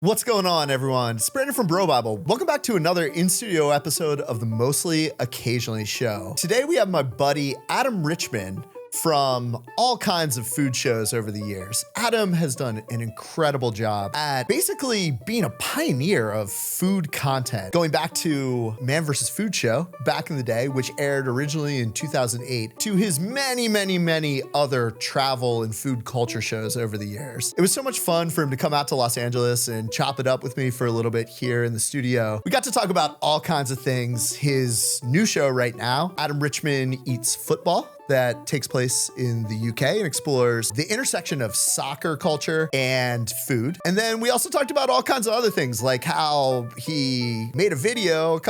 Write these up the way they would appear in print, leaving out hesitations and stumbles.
What's going on, everyone? It's Brandon from BroBible. Welcome back to another in-studio episode of the Mostly Occasionally show. Today we have my buddy Adam Richman from all kinds of food shows over the years. Adam has done an incredible job at basically being a pioneer of food content, going back to Man vs. Food Show back in the day, which aired originally in 2008, to his many other travel and food culture shows over the years. It was so much fun for him to come out to Los Angeles and chop it up with me for a little bit here in the studio. We got to talk about all kinds of things. His new show right now, Adam Richman Eats Football, that takes place in the UK and explores the intersection of soccer culture and food. And then we also talked about all kinds of other things, like how he made a video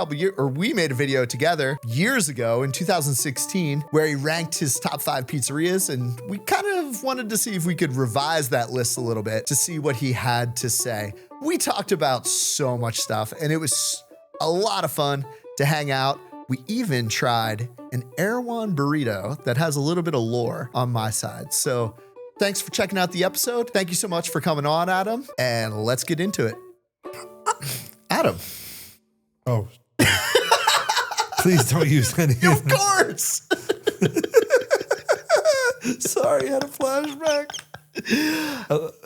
we made a video together years ago in 2016 where he ranked his top 5 pizzerias, and we kind of wanted to see if we could revise that list a little bit to see what he had to say. We talked about so much stuff, and it was a lot of fun to hang out. We even tried an Erewhon burrito that has a little bit of lore on my side. So thanks for checking out the episode. Thank you so much for coming on, Adam. And let's get into it. Adam. Oh. Please don't use any. Of course. Sorry, I had a flashback.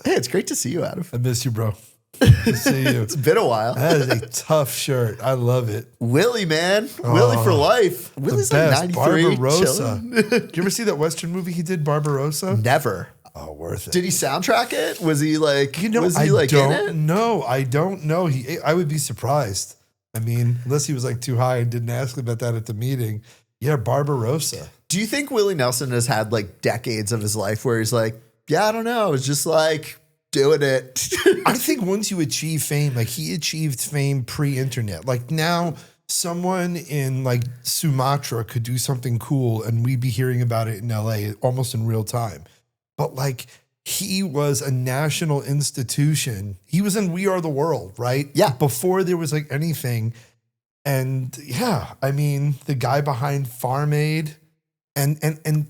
Hey, it's great to see you, Adam. I miss you, bro. Good to see you. It's been a while. That is a tough shirt. I love it. Willie, man. Willie for life. Willie's like 93. Barbarossa. Did you ever see that Western movie he did, Barbarossa? Never. Oh, worth it. Did he soundtrack it? Was he like, I don't know. I don't know. I would be surprised. I mean, unless he was like too high and didn't ask about that at the meeting. Yeah, Barbarossa. Do you think Willie Nelson has had like decades of his life where he's like, yeah, I don't know. It's just like doing it. I think once you achieve fame, like he achieved fame pre-internet. Like now someone in like Sumatra could do something cool and we'd be hearing about it in LA almost in real time. But like he was a national institution. He was in We Are the World, right? Yeah. Before there was like anything. And yeah, I mean, the guy behind Farm Aid and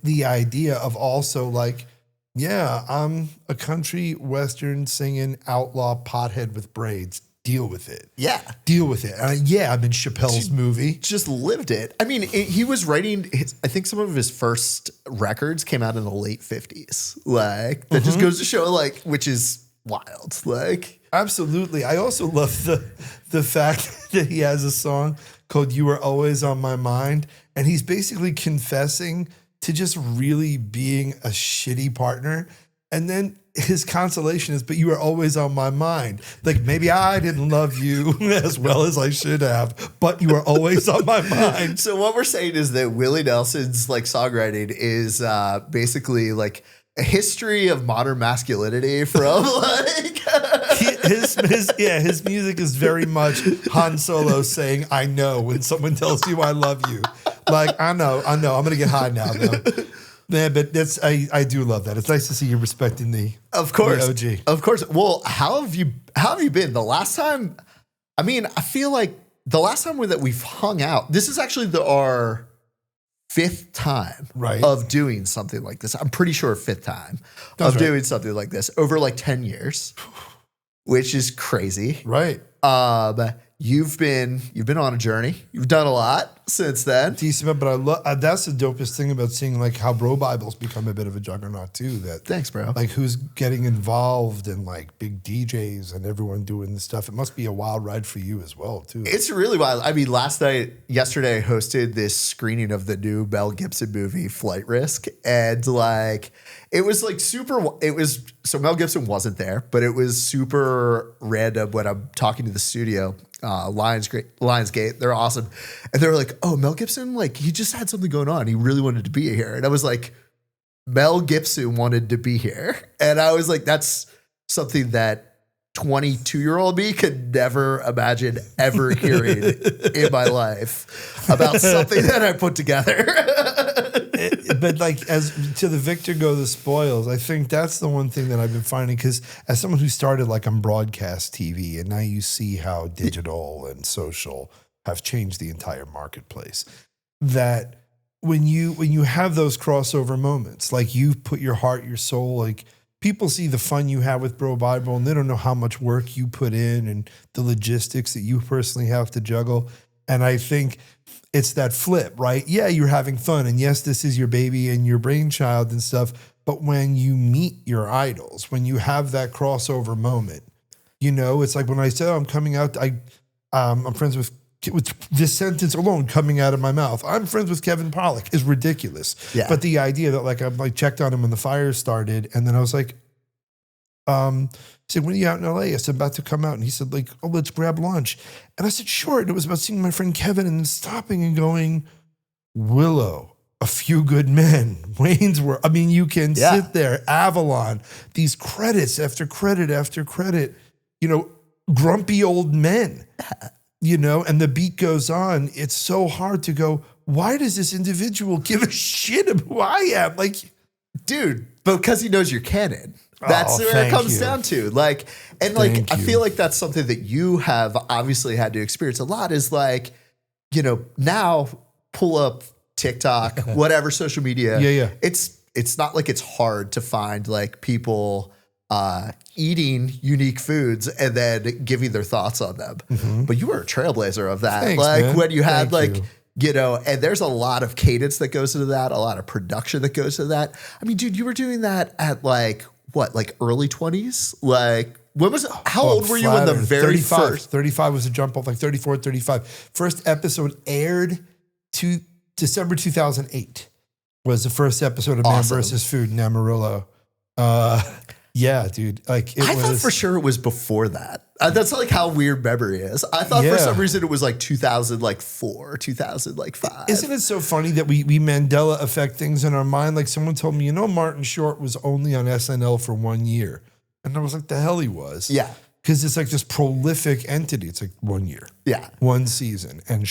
the idea of also like, yeah, I'm a country western singing outlaw pothead with braids. Deal with it. Yeah. Deal with it. Yeah, I'm in Chappelle's movie. Just lived it. I mean, he was writing, I think some of his first records came out in the late 50s. Like, that just goes to show, like, which is wild. Like, absolutely. I also love the fact that he has a song called You Are Always on My Mind. And he's basically confessing to just really being a shitty partner. And then his consolation is, but you are always on my mind. Like maybe I didn't love you as well as I should have, but you are always on my mind. So what we're saying is that Willie Nelson's like songwriting is basically like a history of modern masculinity from like his music is very much Han Solo saying, I know when someone tells you I love you. Like, I know. I'm going to get high now, though. Yeah, but I do love that. It's nice to see you respecting the OG. Of course. Well, how have you been? The last time, I mean, I feel like the last time that we've hung out, this is actually our 5th time of doing something like this. I'm pretty sure 5th time doing something like this over like 10 years, which is crazy. Right. You've been on a journey. You've done a lot since then. Decent, but I love that's the dopest thing about seeing like how BroBible's become a bit of a juggernaut too. That thanks, bro. Like who's getting involved in like big DJs and everyone doing this stuff. It must be a wild ride for you as well too. It's really wild. I mean, yesterday, I hosted this screening of the new Mel Gibson movie Flight Risk, and like it was like so Mel Gibson wasn't there, but it was super random when I'm talking to the studio. Lionsgate, they're awesome. And they were like, oh, Mel Gibson, like he just had something going on. He really wanted to be here. And I was like, Mel Gibson wanted to be here. And I was like, that's something that 22-year-old me could never imagine ever hearing in my life about something that I put together. But like as to the victor go the spoils, I think that's the one thing that I've been finding, because as someone who started like on broadcast TV and now you see how digital and social have changed the entire marketplace, that when you have those crossover moments, like you put your heart, your soul, like people see the fun you have with BroBible and they don't know how much work you put in and the logistics that you personally have to juggle. And I think it's that flip, right? Yeah, you're having fun. And yes, this is your baby and your brainchild and stuff. But when you meet your idols, when you have that crossover moment, it's like when I said, I'm coming out, I'm friends with this sentence alone coming out of my mouth, I'm friends with Kevin Pollak, is ridiculous. Yeah. But the idea that I checked on him when the fire started, and then I was like, he said, when are you out in LA? I said, about to come out. And he said, oh, let's grab lunch. And I said, sure. And it was about seeing my friend Kevin and then stopping and going, Willow, A Few Good Men, Waynesworth. I mean, you can sit there, Avalon, these credits after credit after credit, grumpy old men. And the beat goes on. It's so hard to go, why does this individual give a shit of who I am? Dude, because he knows your canon. That's where it comes down to. I feel like that's something that you have obviously had to experience a lot is now pull up TikTok, whatever social media. Yeah. It's not like it's hard to find people eating unique foods and then giving their thoughts on them. Mm-hmm. But you were a trailblazer of that. Thanks, man. When you had you. And there's a lot of cadence that goes into that, a lot of production that goes into that. I mean, dude, you were doing that at early 20s? When was it? How old were you when the very 35, first? 35 was a jump off, 34, 35. First episode aired to December 2008 was the first episode of Man vs. Food in Amarillo. Yeah, dude. I thought for sure it was before that. That's how weird memory is. I thought for some reason it was 2004, 2005. Isn't it so funny that we Mandela affect things in our mind? Someone told me, Martin Short was only on SNL for 1 year. And I was like, the hell he was. Yeah. Because it's this prolific entity. It's 1 year. Yeah. 1 season. And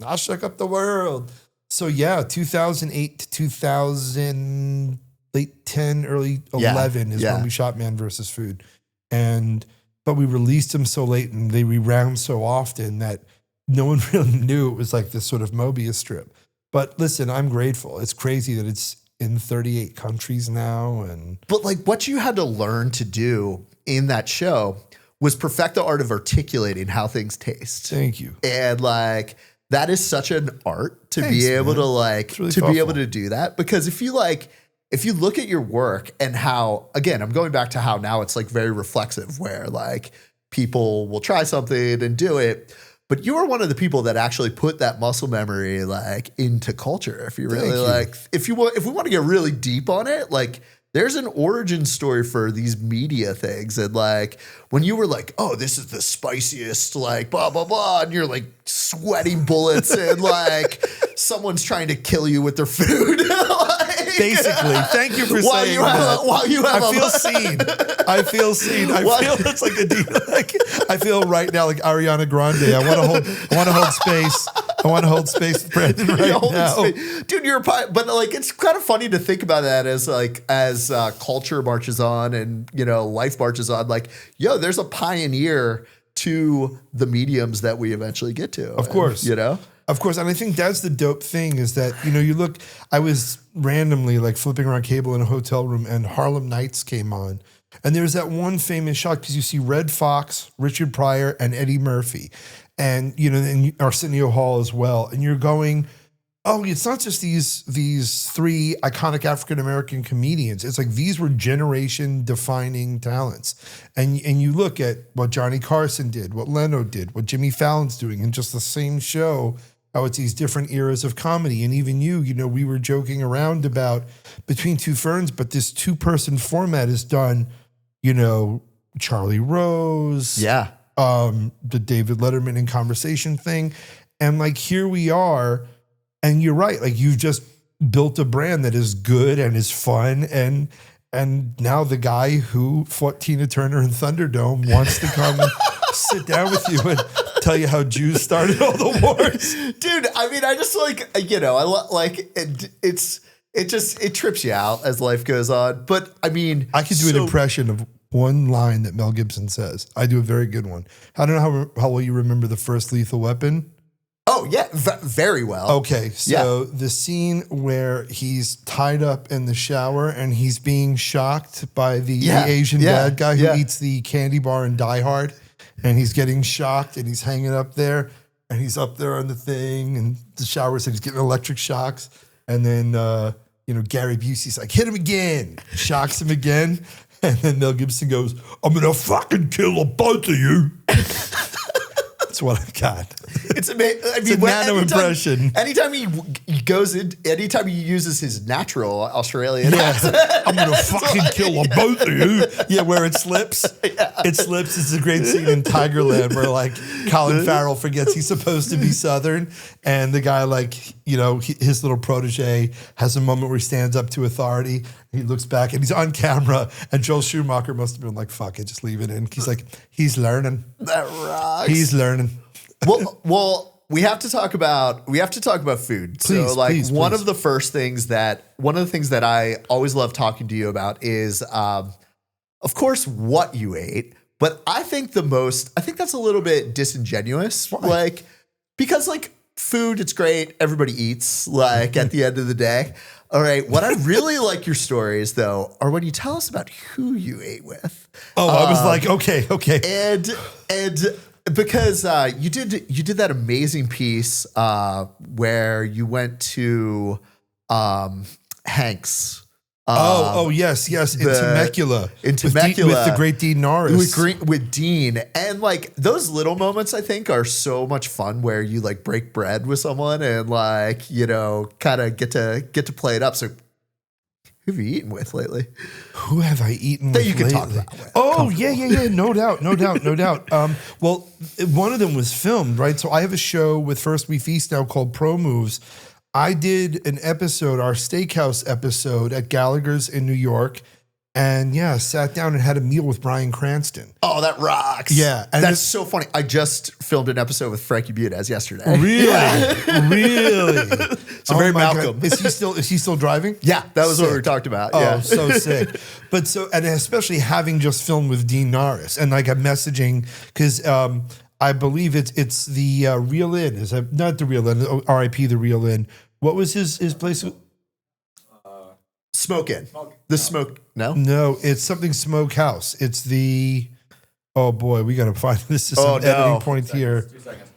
I shook up the world. So 2008 to 2000... late 10, early 11 is when we shot Man vs. Food. But we released them so late and they rewound so often that no one really knew it was this sort of Mobius strip. But listen, I'm grateful. It's crazy that it's in 38 countries now. But what you had to learn to do in that show was perfect the art of articulating how things taste. Thank you. And that is such an art to be able to really to thoughtful. be able to do that. Because if you look at your work and how, again, I'm going back to how now it's very reflexive where people will try something and do it, but you are one of the people that actually put that muscle memory into culture. If you really if we want to get really deep on it, there's an origin story for these media things. And when you were oh, this is the spiciest, blah, blah, blah. And you're sweating bullets and someone's trying to kill you with their food. Basically, thank you for saying that. I feel seen. I feel it's a deal. I feel right now like Ariana Grande. I want to hold space. I want to hold space with Brandon right now. Dude, you're a but it's kind of funny to think about that as culture marches on and life marches on. There's a pioneer to the mediums that we eventually get to. Of course. Of course, and I think that's the dope thing is that, you look, I was randomly flipping around cable in a hotel room and Harlem Nights came on. And there's that one famous shot because you see Red Fox, Richard Pryor, and Eddie Murphy. And, and Arsenio Hall as well. And you're going, oh, it's not just these three iconic African-American comedians. It's these were generation-defining talents. And you look at what Johnny Carson did, what Leno did, what Jimmy Fallon's doing in just the same show, how it's these different eras of comedy. And even we were joking around about Between Two Ferns, but this 2-person format is done, Charlie Rose. Yeah. The David Letterman in Conversation thing. And here we are. And you're right. You've just built a brand that is good and is fun. And now the guy who fought Tina Turner in Thunderdome wants to come and sit down with you and tell you how Jews started all the wars. Dude, I mean, I just it trips you out as life goes on. But I mean, I could do an impression of one line that Mel Gibson says. I do a very good one. I don't know how well you remember the first Lethal Weapon. Oh, yeah, very well. Okay, so the scene where he's tied up in the shower and he's being shocked by the Asian bad guy who eats the candy bar in Die Hard, and he's getting shocked and he's hanging up there and he's up there on the thing and the shower said he's getting electric shocks. And then, Gary Busey's like, hit him again, shocks him again. And then Mel Gibson goes, I'm going to fucking kill both of you. That's what I've got. It's amazing. I mean, a nano impression. Anytime he goes in, anytime he uses his natural Australian accent. I'm going to fucking kill both of you. Yeah, where it slips. It slips. It's a great scene in Tigerland where like Colin Farrell forgets he's supposed to be Southern. And the guy his little protege has a moment where he stands up to authority. He looks back and he's on camera. And Joel Schumacher must have been like, fuck it, just leave it in. He's like, he's learning. That rocks. He's learning. Well, we have to talk about food. Please, one of the things that I always love talking to you about is, of course, what you ate. But I think that's a little bit disingenuous. Why? Because food, it's great. Everybody eats. At the end of the day. All right. What I really like your stories though are when you tell us about who you ate with. Oh, I was like, okay. And because you did that amazing piece where you went to Hank's. Yes, in Temecula. With the great Dean Norris. With Dean. And those little moments I think are so much fun where you break bread with someone and kind of get to play it up. So who have you eaten with lately? Who have I eaten with lately? That you can talk about with. Oh, yeah. No doubt. Well, one of them was filmed, right? So I have a show with First We Feast now called Pro Moves. I did an episode, our steakhouse episode at Gallagher's in New York. And sat down and had a meal with Bryan Cranston. Oh, that rocks. Yeah. And that's so funny. I just filmed an episode with Frankie Muniz yesterday. Really? Yeah. Really? So very Malcolm. God. Is he still driving? Yeah, that was what we talked about. Oh, so sick. But and especially having just filmed with Dean Norris and I'm messaging because I believe it's the Real Inn. Is that not the Real Inn? R.I.P. the Real Inn. What was his place? Smoke Inn. Smoke. No? No, it's something Smokehouse. It's the, oh boy, we got to find this is an editing point here. 2 seconds.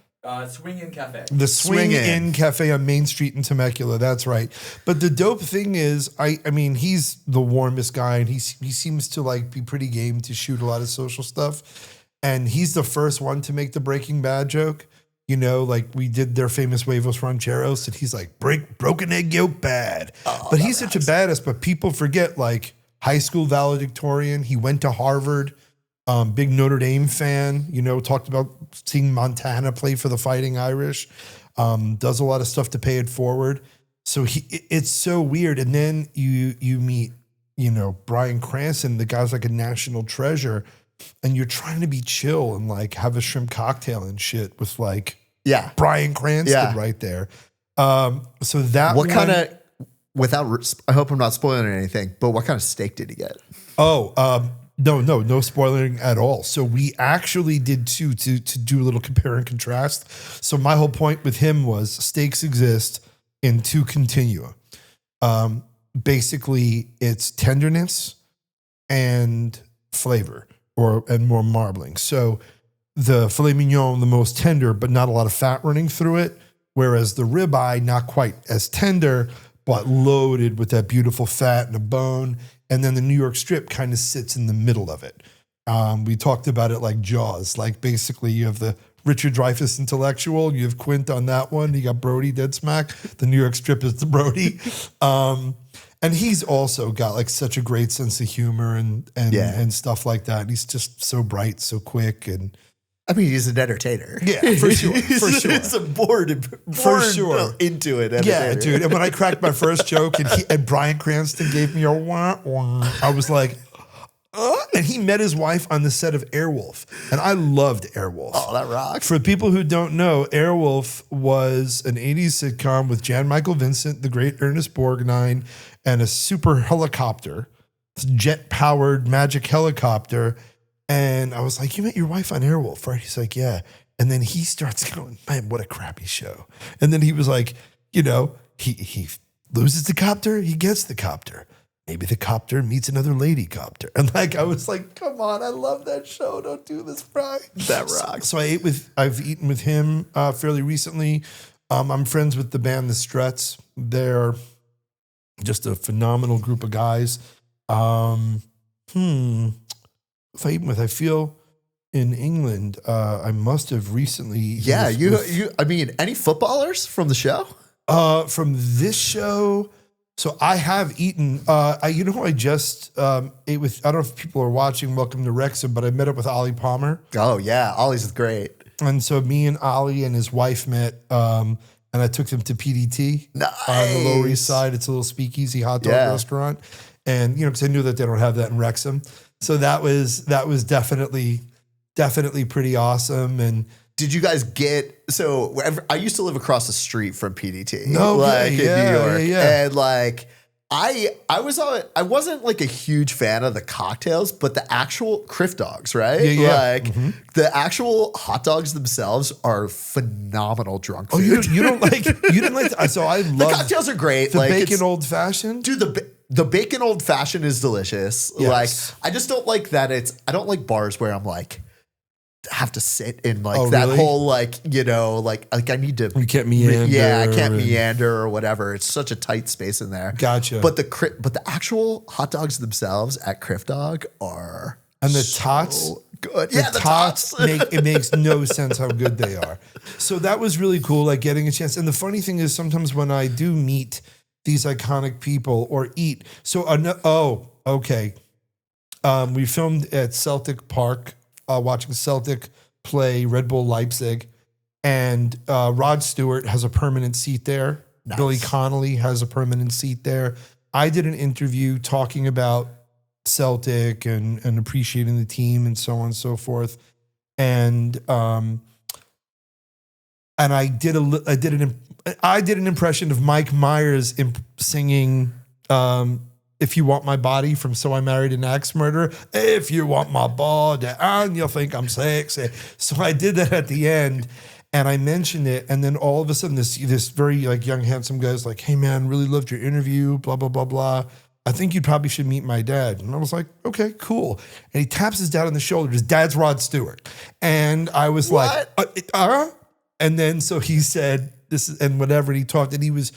Swing In Cafe. The Swing In Cafe on Main Street in Temecula. That's right. But the dope thing is, I mean, he's the warmest guy and he seems to be pretty game to shoot a lot of social stuff. And he's the first one to make the Breaking Bad joke. We did their famous huevos rancheros, and he's like, broken egg yolk bad. Oh, but he's such a badass, but people forget, high school valedictorian. He went to Harvard, big Notre Dame fan, talked about seeing Montana play for the Fighting Irish, does a lot of stuff to pay it forward. So it's so weird. And then you meet, Bryan Cranston, the guy's like a national treasure, and you're trying to be chill and have a shrimp cocktail and shit with Bryan Cranston right there. So that what kind of, I hope I'm not spoiling anything, but what kind of steak did he get? No spoiling at all. So we actually did to do a little compare and contrast. So my whole point with him was steaks exist in two continua. Basically it's tenderness and flavor and more marbling. So the filet mignon, the most tender, but not a lot of fat running through it. Whereas the ribeye, not quite as tender, but loaded with that beautiful fat and a bone. And then the New York strip kind of sits in the middle of it. We talked about it like Jaws. Basically you have the Richard Dreyfuss intellectual. You have Quint on that one. You got Brody dead smack. The New York strip is the Brody. And he's also got such a great sense of humor and stuff like that. And he's just so bright, so quick. And I mean, he's an entertainer. Yeah, for sure. He's a born into it. Entertainer. Yeah, dude. And when I cracked my first joke and Bryan Cranston gave me a wah, wah, I was like, and he met his wife on the set of Airwolf. And I loved Airwolf. Oh, that rocks. For people who don't know, Airwolf was an 80s sitcom with Jan Michael Vincent, the great Ernest Borgnine, and a super helicopter, jet-powered magic helicopter. And I was like, you met your wife on Airwolf, right? He's like, yeah. And then he starts going, man, what a crappy show. And then he was like, you know, he loses the copter, he gets the copter. Maybe the copter meets another lady copter. And like, I was like, come on, I love that show. Don't do this, Bryan. That rocks. So I've eaten with him fairly recently. I'm friends with the band The Struts. They're just a phenomenal group of guys. If I eat with, I feel in England, I must have recently. Yeah, I mean, any footballers from the show? From this show. So I have eaten, who I just ate with, I don't know if people are watching Welcome to Wrexham, but I met up with Ollie Palmer. Oh, yeah. Ollie's great. And so me and Ollie and his wife met, and I took them to PDT on the Lower East Side. It's a little speakeasy hot dog restaurant. And, you know, because I knew that they don't have that in Wrexham. So that was definitely pretty awesome. And did you guys so I used to live across the street from PDT. No, like in New York. Yeah. And like I wasn't like a huge fan of the cocktails, but the actual Criff dogs, right? Yeah. Like the actual hot dogs themselves are phenomenal drunk food. Oh, you didn't like so I love the cocktails are great. The like bacon old fashioned. Dude, the bacon old fashioned is delicious. Yes. Like I just don't like that I don't like bars where I'm like have to sit in like really? whole like, you know, like I need to. You can't meander. Yeah, I can't meander or whatever. It's such a tight space in there. Gotcha. But the actual hot dogs themselves at Criff Dog are and the so tots good. The tots it makes no sense how good they are. So that was really cool, like getting a chance. And the funny thing is sometimes when I do meet these iconic people or eat. So okay. We filmed at Celtic Park. Watching Celtic play Red Bull Leipzig, and Rod Stewart has a permanent seat there. Nice. Billy Connolly has a permanent seat there. I did an interview talking about Celtic and appreciating the team and so on and so forth. And I did an impression of Mike Myers singing If You Want My Body from So I Married an Axe Murderer. If you want my body and you'll think I'm sexy. So I did that at the end and I mentioned it. And then all of a sudden this very like young, handsome guy's like, hey man, really loved your interview, blah, blah, blah, blah. I think you probably should meet my dad. And I was like, okay, cool. And he taps his dad on the shoulder. His dad's Rod Stewart. And I was like, And then so he said this is, and whatever, and he talked, and he was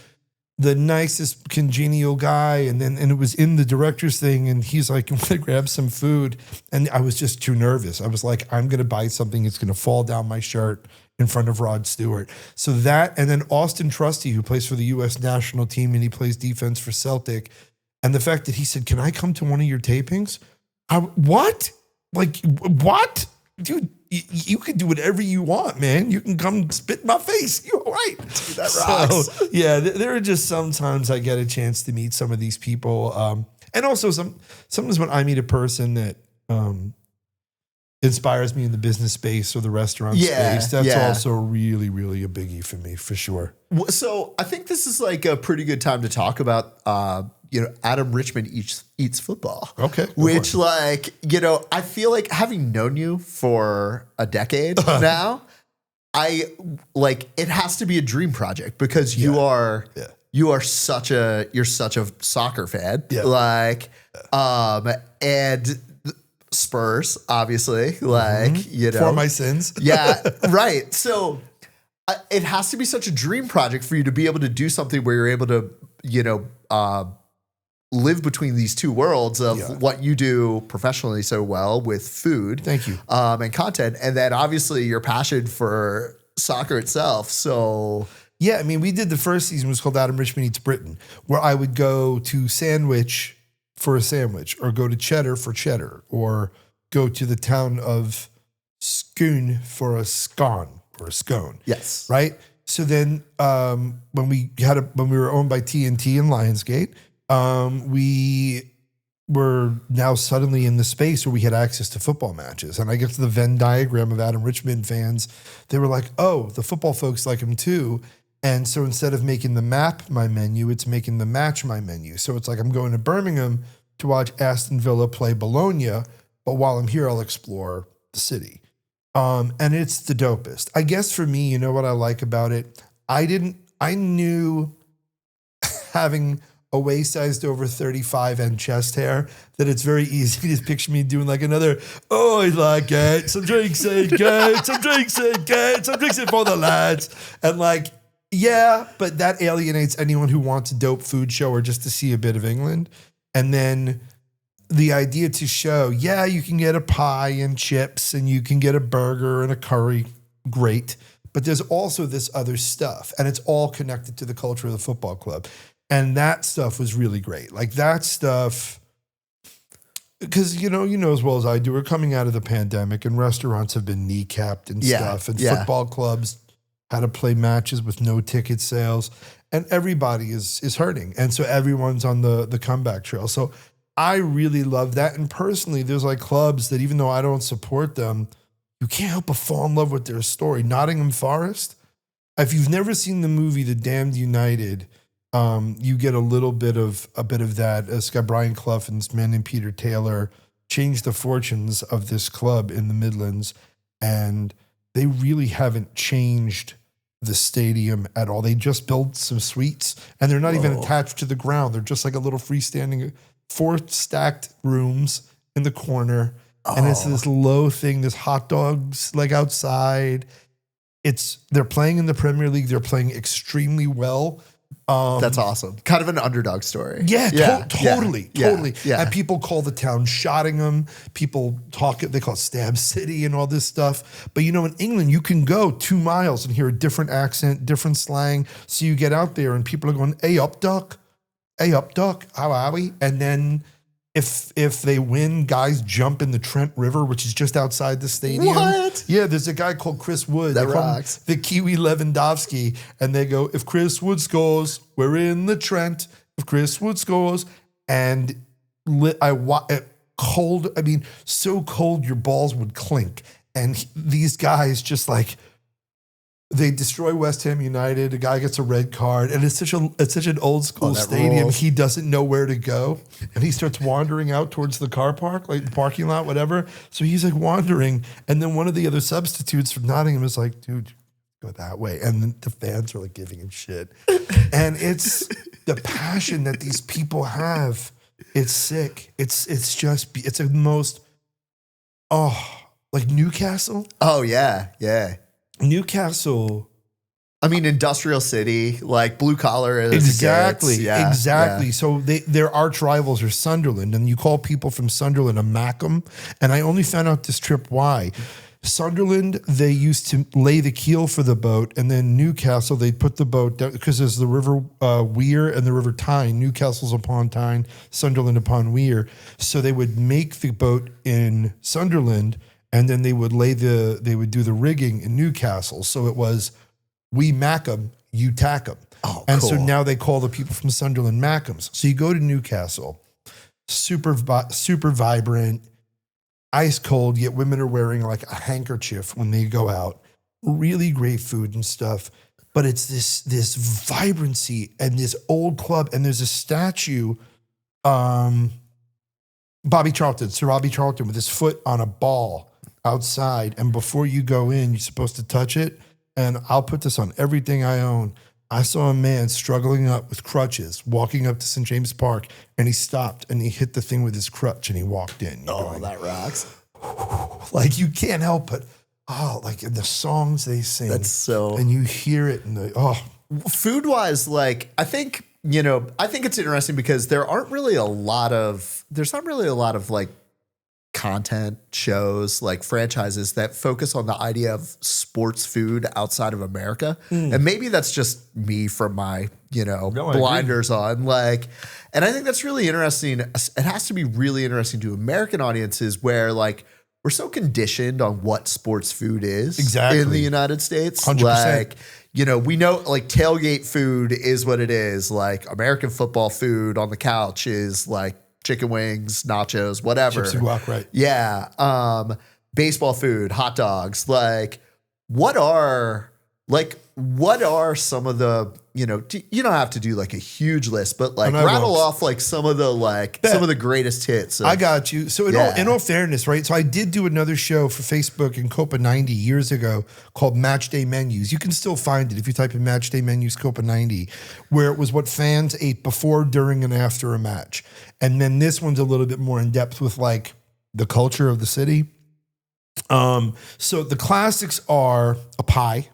the nicest congenial guy. And it was in the director's thing. And he's like, you want to grab some food? And I was just too nervous. I was like, I'm going to buy something. It's going to fall down my shirt in front of Rod Stewart. So that, and then Austin Trusty, who plays for the U.S. national team and he plays defense for Celtic. And the fact that he said, can I come to one of your tapings? What? Like, what? Dude, you can do whatever you want, man. You can come spit in my face. You're all right. Dude, that rocks. So, yeah, there are just sometimes I get a chance to meet some of these people. And also sometimes when I meet a person that inspires me in the business space or the restaurant space, that's also really, really a biggie for me, for sure. So I think this is like a pretty good time to talk about, Adam Richman Eats Football. Okay. Which like, I feel like having known you for a decade now, it has to be a dream project because you are such a soccer fan. Yeah. And Spurs, obviously, for my sins. Yeah. Right. So it has to be such a dream project for you to be able to do something where you're able to, live between these two worlds of what you do professionally so well with food. Thank you. And content. And then obviously your passion for soccer itself. So yeah, I mean, we did the first season was called Adam Richman Eats Britain, where I would go to Sandwich for a sandwich or go to Cheddar for cheddar or go to the town of Scone for a scone or a scone. Yes. Right. So then when we were owned by TNT and Lionsgate, we were now suddenly in the space where we had access to football matches. And I get to the Venn diagram of Adam Richman fans. They were like, oh, the football folks like him too. And so instead of making the map my menu, it's making the match my menu. So it's like I'm going to Birmingham to watch Aston Villa play Bologna, but while I'm here, I'll explore the city. And it's the dopest. I guess for me, you know what I like about it? I knew having a waist-sized over 35 and chest hair that it's very easy to picture me doing like another, oh, I like it, some drinks and get, some drinks and get, some drinks in for the lads. And like, yeah, but that alienates anyone who wants a dope food show or just to see a bit of England. And then the idea to show, yeah, you can get a pie and chips and you can get a burger and a curry, great. But there's also this other stuff, and it's all connected to the culture of the football club. And that stuff was really great. Like that stuff, because you know as well as I do, we're coming out of the pandemic and restaurants have been kneecapped and stuff, and football clubs had to play matches with no ticket sales, and everybody is hurting. And so everyone's on the comeback trail. So I really love that. And personally, there's like clubs that even though I don't support them, you can't help but fall in love with their story. Nottingham Forest. If you've never seen the movie The Damned United, you get a bit of that. It's got Brian Clough and this man named Peter Taylor changed the fortunes of this club in the Midlands, and they really haven't changed the stadium at all. They just built some suites, and they're not even attached to the ground. They're just like a little freestanding 4 stacked rooms in the corner. And it's this low thing, there's hot dogs like outside. They're playing in the Premier League. They're playing extremely well. That's awesome. Kind of an underdog story. Yeah, totally. Yeah. And people call the town Shottingham. People they call it Stab City and all this stuff. But in England, you can go 2 miles and hear a different accent, different slang. So you get out there and people are going, hey up duck, how are we? And then if they win, guys jump in the Trent River, which is just outside the stadium. What? Yeah, there's a guy called Chris Wood. That they call rocks. him the Kiwi Lewandowski, and they go, if Chris Wood scores, we're in the Trent. If Chris Wood scores, and so cold your balls would clink. And these guys just like, they destroy West Ham United. A guy gets a red card, and it's such an old school stadium. Rules. He doesn't know where to go, and he starts wandering out towards the car park, like the parking lot, whatever. So he's like wandering, and then one of the other substitutes from Nottingham is like, "Dude, go that way," and then the fans are like giving him shit, and it's the passion that these people have. It's sick. It's the most like Newcastle. Oh yeah. Newcastle. I mean, industrial city, like blue collar. Exactly. Yeah. So their arch rivals are Sunderland, and you call people from Sunderland a Mackem. And I only found out this trip why. Sunderland, they used to lay the keel for the boat, and then Newcastle, they put the boat down because there's the River Wear and the River Tyne. Newcastle's upon Tyne, Sunderland upon Wear. So they would make the boat in Sunderland, and then they would do the rigging in Newcastle. So it was, we mack 'em, you tack 'em. Oh, and cool. so now they call the people from Sunderland Mackems. So you go to Newcastle, super vibrant, ice cold, yet women are wearing like a handkerchief when they go out. Really great food and stuff. But it's this vibrancy and this old club. And there's a statue, Sir Bobby Charlton with his foot on a ball outside, and before you go in, you're supposed to touch it. And I'll put this on everything I own. I saw a man struggling up with crutches, walking up to St. James Park, and he stopped and he hit the thing with his crutch and he walked in. That rocks. Like you can't help but, like the songs they sing. That's so. And you hear it and Food wise, like I think it's interesting because there's not really a lot of like content shows, like franchises that focus on the idea of sports food outside of America. And maybe that's just me from my, blinders on. Like, and I think that's really interesting. It has to be really interesting to American audiences where like we're so conditioned on what sports food is in the United States. 100%. Like, we know like tailgate food is what it is. Like American football food on the couch is like chicken wings, nachos, whatever. Chips and guac, right? Yeah. Baseball food, hot dogs. Like, what are Like, what are some of the, you don't have to do like a huge list, but like And I rattle won't. off like some of the greatest hits. I got you. So in all fairness, right? So I did do another show for Facebook in Copa 90 years ago called Match Day Menus. You can still find it if you type in Match Day Menus Copa 90, where it was what fans ate before, during, and after a match. And then this one's a little bit more in depth with like the culture of the city. So the classics are a pie,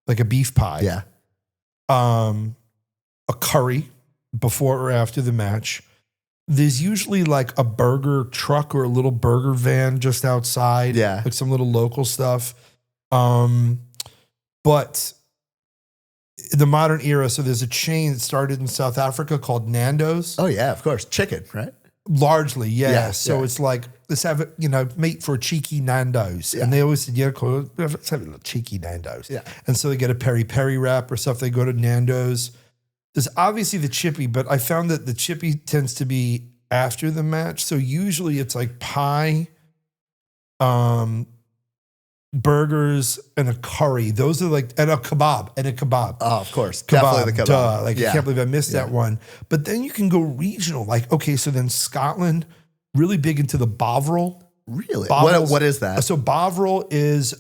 like a beef pie. Yeah. A curry before or after the match. There's usually like a burger truck or a little burger van just outside. Yeah. Like some little local stuff. But the modern era, so there's a chain that started in South Africa called Nando's. Oh yeah, of course. Chicken, right? Largely, yeah. Yeah, So yeah. it's like, let's have it, mate for a cheeky Nando's. Yeah. And they always said, let's have a little cheeky Nando's. Yeah. And so they get a peri-peri wrap or stuff. They go to Nando's. There's obviously the chippy, but I found that the chippy tends to be after the match. So usually it's like pie, burgers, and a curry. Those are like, and a kebab. Oh, of course. Kebab, Definitely the kebab. duh. Like, Yeah. I can't believe I missed that one. But then you can go regional. Like, okay, so then Scotland, really big into the bovril. Really? Bovrils- What is that? So bovril is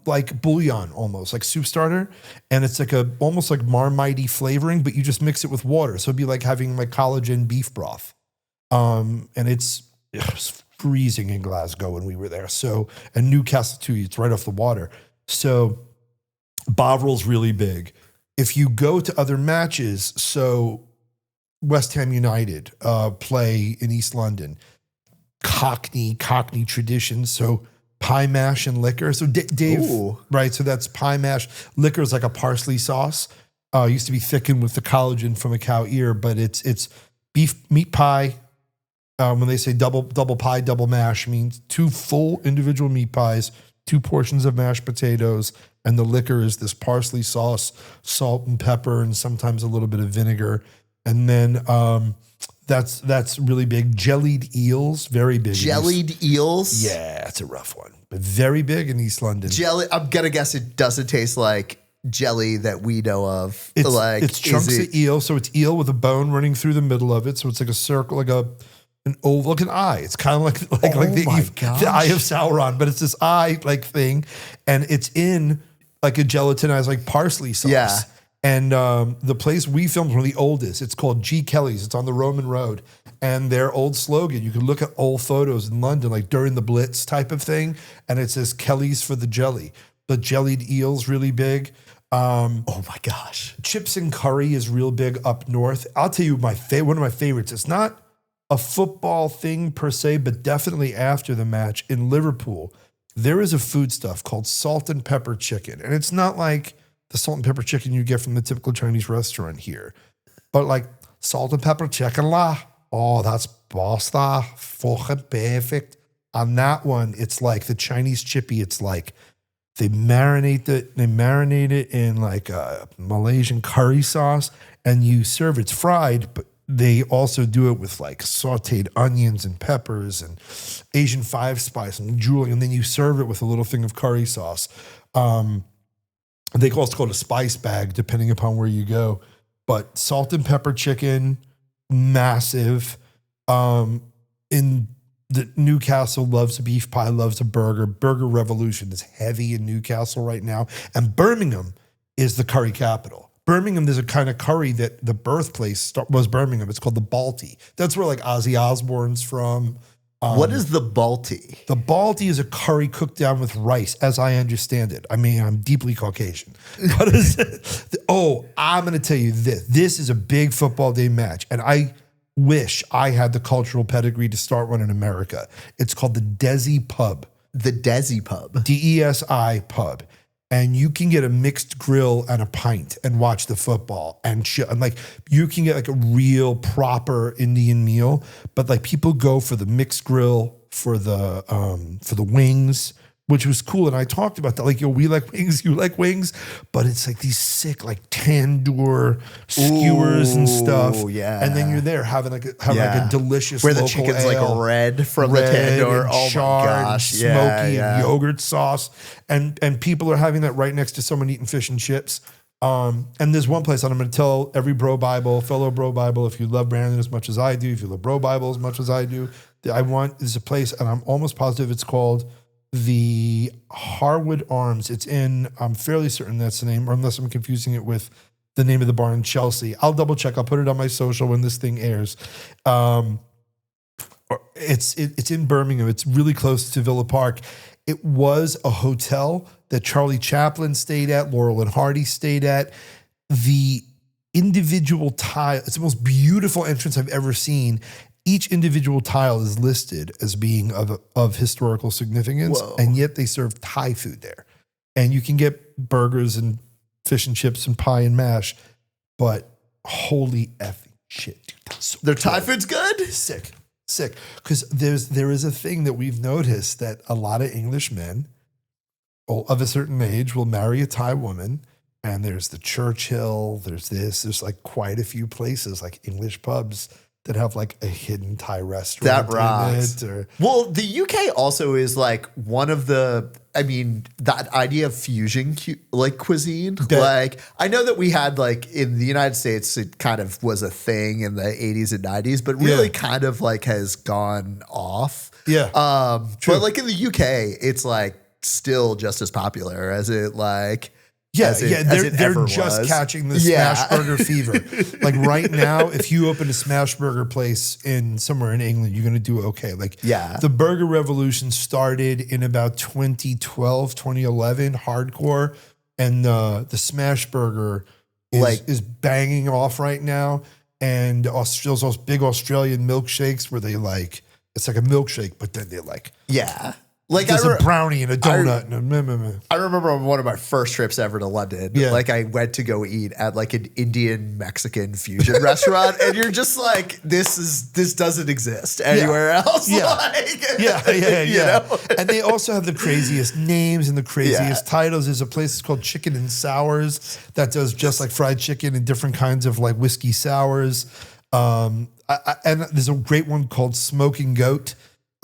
like bouillon almost, like soup starter. And it's like almost like Marmite flavoring, but you just mix it with water. So it'd be like having like collagen beef broth. And it was freezing in Glasgow when we were there. So, and Newcastle too, it's right off the water. So Bovril's really big. If you go to other matches, so West Ham United play in East London, Cockney tradition. So pie mash and liquor. So Dave, Ooh. right? So that's pie mash. Liquor is like a parsley sauce. Used to be thickened with the collagen from a cow ear, but it's meat pie. When they say double pie, double mash, means 2 full individual meat pies, 2 portions of mashed potatoes, and the liquor is this parsley sauce, salt and pepper, and sometimes a little bit of vinegar. And then that's really big. Jellied eels, very big. Jellied eels? Yeah, it's a rough one, but very big in East London. Jelly. I'm gonna guess it doesn't taste like jelly that we know of. It's chunks of eel, so it's eel with a bone running through the middle of it. So it's like a circle, like an oval, like an eye. It's kind of like the eye of Sauron, but it's this eye like thing, and it's in like a gelatinized like parsley sauce. Yeah. And the place we filmed is one of the oldest. It's called G. Kelly's. It's on the Roman Road. And their old slogan, you can look at old photos in London, like during the Blitz type of thing, and it says Kelly's for the jelly. The jellied eel's really big. Oh my gosh. Chips and curry is real big up north. I'll tell you one of my favorites. It's not a football thing per se, but definitely after the match in Liverpool, there is a foodstuff called salt and pepper chicken. And it's not like the salt and pepper chicken you get from the typical Chinese restaurant here, but like salt and pepper chicken la. Oh, that's pasta, fucking perfect. On that one, it's like the Chinese chippy. It's like they marinate it in like a Malaysian curry sauce, and you serve it's fried, but they also do it with like sauteed onions and peppers and Asian 5 spice and drooling, and then you serve it with a little thing of curry sauce. They also call it a spice bag, depending upon where you go. But salt and pepper chicken, massive. In the Newcastle loves a beef pie, loves a burger. Burger revolution is heavy in Newcastle right now. And Birmingham is the curry capital. Birmingham, there's a kind of curry that the birthplace was Birmingham. It's called the Balti. That's where like Ozzy Osbourne's from. What is the Balti? The Balti is a curry cooked down with rice, as I understand it. I mean, I'm deeply Caucasian. But I'm going to tell you this. This is a big football day match, and I wish I had the cultural pedigree to start one in America. It's called the Desi Pub. The Desi Pub. DESI Pub. And you can get a mixed grill and a pint and watch the football and like you can get like a real proper Indian meal, but like people go for the mixed grill, for the wings, which was cool. And I talked about that, like, yo, we like wings, you like wings, but it's like these sick, like tandoor skewers and stuff. Yeah. And then you're there having like a delicious where the local chicken's ale, like red from red the tandoor. and Oh charred my and gosh. smoky Yeah. and yogurt sauce. And people are having that right next to someone eating fish and chips. And there's one place, and I'm going to tell every fellow BroBible, if you love Brandon as much as I do, if you love BroBible as much as I do, there's a place, and I'm almost positive it's called the Harwood Arms. It's I'm fairly certain that's the name, or unless I'm confusing it with the name of the bar in Chelsea. I'll double check. I'll put it on my social when this thing airs. It's in Birmingham. It's really close to Villa Park. It was a hotel that Charlie Chaplin stayed at, Laurel and Hardy stayed at. The individual tile, it's the most beautiful entrance I've ever seen. Each individual tile is listed as being of historical significance, and yet they serve Thai food there. And you can get burgers and fish and chips and pie and mash, but holy effing shit, dude. That's so Their Thai food's good? sick. Because there is a thing that we've noticed that a lot of English men of a certain age will marry a Thai woman, and there's the Churchill, there's like quite a few places like English pubs that have like a hidden Thai restaurant. That rocks. In it, Well, the UK also is like one of the, that idea of fusion like cuisine. Like, I know that we had like in the United States, it kind of was a thing in the 80s and 90s, but really kind of like has gone off. Yeah. But like in the UK, it's like still just as popular as it like. They're just catching the smash burger fever. Like right now, if you open a smash burger place somewhere in England, you're going to do okay. Like the burger revolution started in about 2012, 2011, hardcore, and the smash burger is banging off right now. And those big Australian milkshakes where they like, it's like a milkshake, but then they like like there's a brownie and a donut. I remember on one of my first trips ever to London, like I went to go eat at like an Indian Mexican fusion restaurant, and you're just like, this doesn't exist anywhere else. Yeah. Like, You know? And they also have the craziest names and the craziest titles. There's a place called Chicken and Sours that does just like fried chicken and different kinds of like whiskey sours. And there's a great one called Smoking Goat.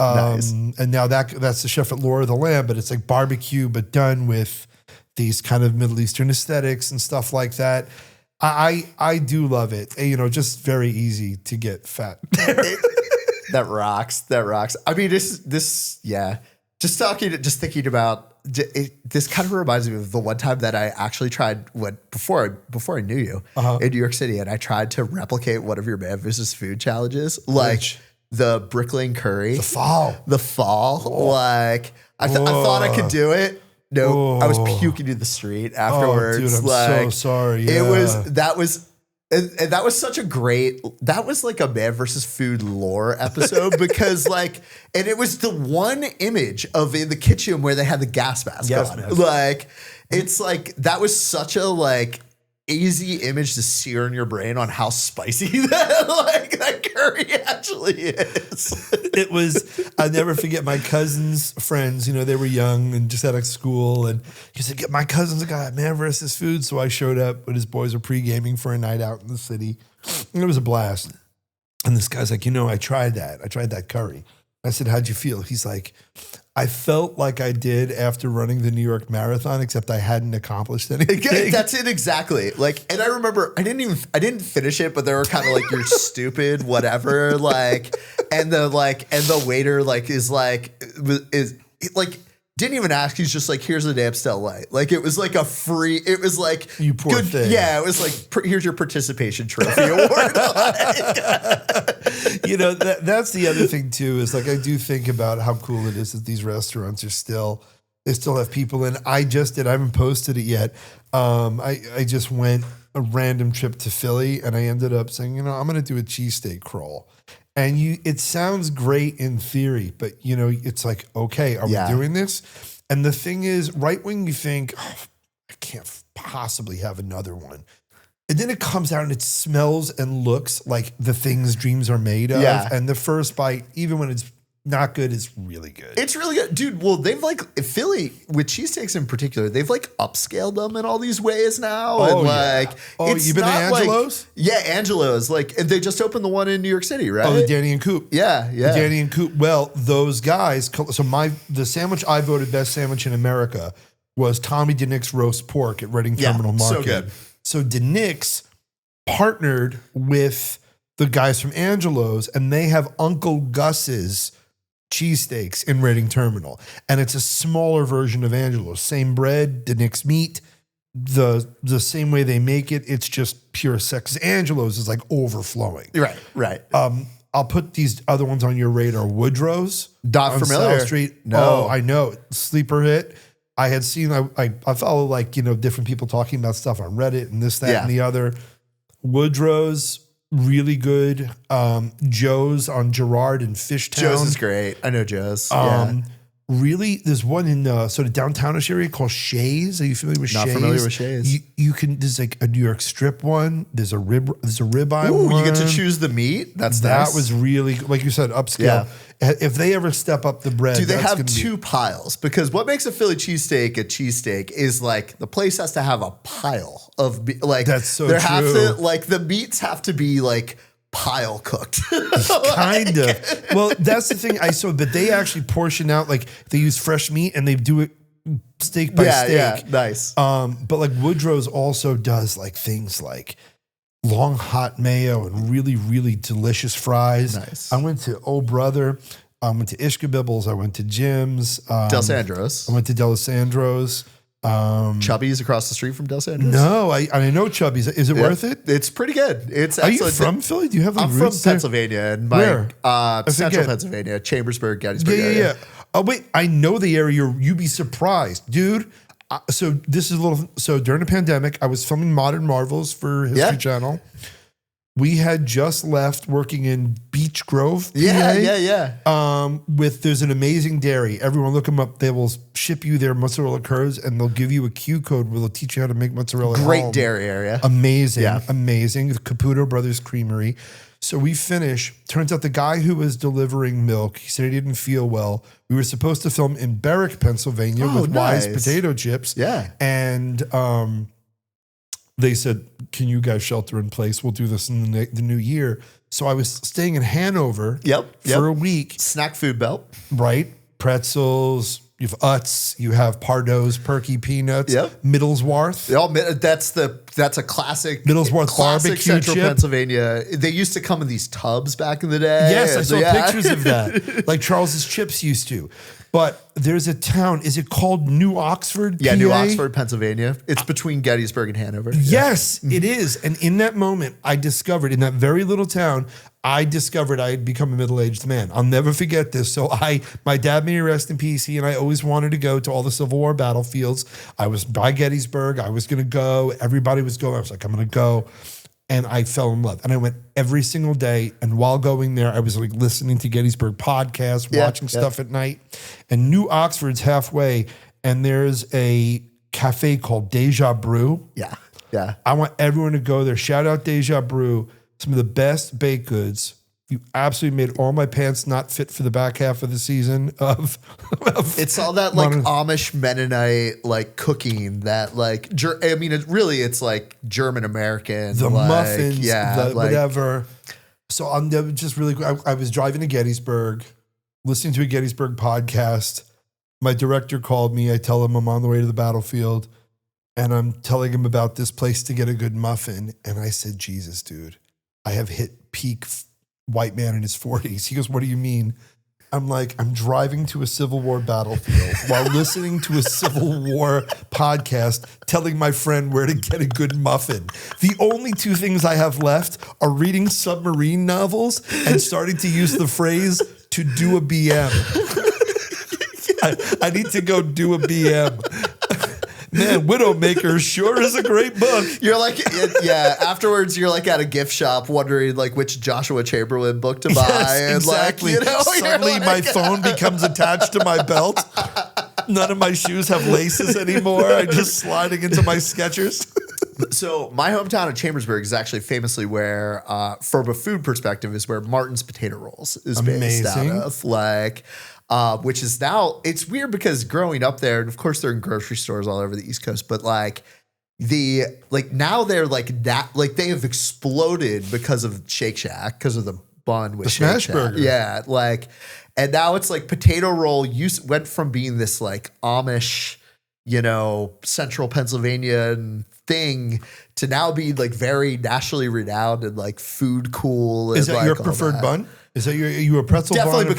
Nice. And now that's the chef at Laura the Lamb, but it's like barbecue, but done with these kind of Middle Eastern aesthetics and stuff like that. I do love it. Just very easy to get fat. That rocks. I mean, just thinking about this kind of reminds me of the one time that I actually tried before I knew you in New York City, and I tried to replicate one of your Man vs. Food challenges, the Brick Lane curry. The fall. Like, I thought I could do it. No, I was puking in the street afterwards. Oh, dude, I'm so sorry. Yeah. That was such a great, that was like a Man versus Food lore episode because like, and it was the one image of in the kitchen where they had the gas mask on. Mask. Like, it's like, that was such a like easy image to sear in your brain on how spicy that curry actually is. It was, I'll never forget my cousin's friends, they were young and just out of school. And he said, my cousin's got Man versus Food. So I showed up when his boys were pre-gaming for a night out in the city. And it was a blast. And this guy's like, I tried that. I tried that curry. I said, how'd you feel? He's like, I felt like I did after running the New York Marathon, except I hadn't accomplished anything. That's it exactly. Like, and I remember I didn't finish it, but they were kind of like, you're stupid, whatever. Like, and the waiter is didn't even ask. He's just like, here's a damn Stella Light. Like, it was like a free, it was like, you poor good thing. Yeah, it was like, here's your participation trophy award. That's the other thing too, is like, I do think about how cool it is that these restaurants they still have people in. I haven't posted it yet. I just went a random trip to Philly and I ended up saying, I'm going to do a cheesesteak crawl. And it sounds great in theory, but it's like, okay, are we doing this? And the thing is, right when you think, I can't possibly have another one, and then it comes out and it smells and looks like the things dreams are made of. Yeah. And the first bite, even when it's not good is really good. It's really good. Dude, well, they've like, Philly, with cheesesteaks in particular, they've like upscaled them in all these ways now. Oh, and yeah. like, Oh, it's you've been to not like- Angelo's? Yeah, Angelo's. Like, and they just opened the one in New York City, right? Oh, the Danny and Coop. Yeah, yeah. The Danny and Coop. Well, those guys. So the sandwich I voted best sandwich in America was Tommy DeNick's roast pork at Reading Terminal Market. so good. So DeNick's partnered with the guys from Angelo's, and they have Uncle Gus's cheesesteaks in Reading Terminal, and it's a smaller version of Angelo's. Same bread, DeNick's meat, the same way they make it. It's just pure sex. Angelo's is like overflowing. Right. I'll put these other ones on your radar. Woodrow's Not on familiar. South Street. No. Oh, I know. Sleeper hit. I had seen, I follow like, different people talking about stuff on Reddit and this, that, Yeah. and the other. Woodrow's, really good. Joe's on Girard and Fishtown. Joe's is great. I know Joe's. Yeah. Really, there's one in sort of downtownish area called Shays. Are you familiar with Shays? Not familiar with Shays. You can. There's like a New York strip one. There's a ribeye Ooh, one. you get to choose the meat. That's That nice. was really, like you said, upscale. If they ever step up the bread, Do they that's have gonna be- two piles? Because what makes a Philly cheesesteak a cheesesteak is like the place has to have a pile of like. That's so there have true. to like the meats have to be like pile cooked. kind of. Well, that's the thing I saw, but they actually portion out, like they use fresh meat and they do it steak by steak. Yeah, nice. But like Woodrow's also does like things like long hot mayo and really, really delicious fries. Nice. I went to Oh Brother. I went to Gibbles. I went to Jim's. Del Sandro's. I went to Delisandro's. Chubby's across the street from Del Sandro's. No, I know Chubby's. Is it worth it? It's pretty good. It's Are you excellent. from Philly? Do you have like I'm from roots there? Pennsylvania, and my Where? central forget. Pennsylvania, Chambersburg, Gettysburg Yeah. area. Oh wait, I know the area. You'd be surprised, dude. So this is a little. So during the pandemic, I was filming Modern Marvels for History Yeah. Channel. We had just left working in Beech Grove. PA, Yeah. there's an amazing dairy. Everyone look them up. They will ship you their mozzarella curds, and they'll give you a Q code where they'll teach you how to make mozzarella. at Great home. dairy area. Amazing, Yeah. amazing. The Caputo Brothers Creamery. So we finish. Turns out the guy who was delivering milk, he said he didn't feel well. We were supposed to film in Berwick, Pennsylvania Oh, with Wise nice. Potato Chips. Yeah. And they said, can you guys shelter in place? We'll do this in the new year. So I was staying in Hanover for a week, Snack food belt. right? Pretzels, you have Utz, you have Pardo's, Perky Peanuts, Yep. Middleswarth. That's a classic Middleswarth classic barbecue Central chip. Pennsylvania. They used to come in these tubs back in the day. Yes, I And saw yeah. pictures of that, like Charles's Chips used to. But there's a town, is it called New Oxford? Yeah, New PA? Oxford, Pennsylvania. It's between Gettysburg and Hanover. Yes, it is. And in that moment, I discovered, in that very little town, I discovered I had become a middle-aged man. I'll never forget this. So my dad may rest in peace. He and I always wanted to go to all the Civil War battlefields. I was by Gettysburg. I was going to go. Everybody was going. I was like, I'm going to go. And I fell in love. And I went every single day. And while going there, I was like listening to Gettysburg podcasts, watching stuff at night. And New Oxford's halfway. And there's a cafe called Deja Brew. Yeah. I want everyone to go there. Shout out Deja Brew. Some of the best baked goods. You absolutely made all my pants not fit for the back half of the season of It's all that like modern- Amish Mennonite like cooking that like it's like German American. the like, muffins, yeah, the like, whatever. So I'm just really I was driving to Gettysburg, listening to a Gettysburg podcast. My director called me. I tell him I'm on the way to the battlefield, and I'm telling him about this place to get a good muffin. And I said, Jesus, dude, I have hit peak white man in his 40s. He goes, what do you mean? I'm like, I'm driving to a Civil War battlefield while listening to a Civil War podcast, telling my friend where to get a good muffin. The only two things I have left are reading submarine novels and starting to use the phrase to do a BM. I need to go do a BM. Man, Widowmaker sure is a great book. You're like, yeah. Afterwards, you're like at a gift shop, wondering like which Joshua Chamberlain book to buy, Yes, and exactly. like you're Suddenly, like- my phone becomes attached to my belt. None of my shoes have laces anymore. I'm just sliding into my Skechers. So my hometown of Chambersburg is actually famously where, from a food perspective, is where Martin's Potato Rolls is based out Amazing. of. Which is now, it's weird because growing up there, and of course they're in grocery stores all over the East Coast, but now they're like that, like they have exploded because of Shake Shack, because of the bun with The Shake smash Shack. burger. Yeah, and now it's like potato roll went from being this like Amish, central Pennsylvania thing to now be like very nationally renowned and like food cool. Is and, that like, your all preferred that. bun? Is that you a pretzel bun? Definitely or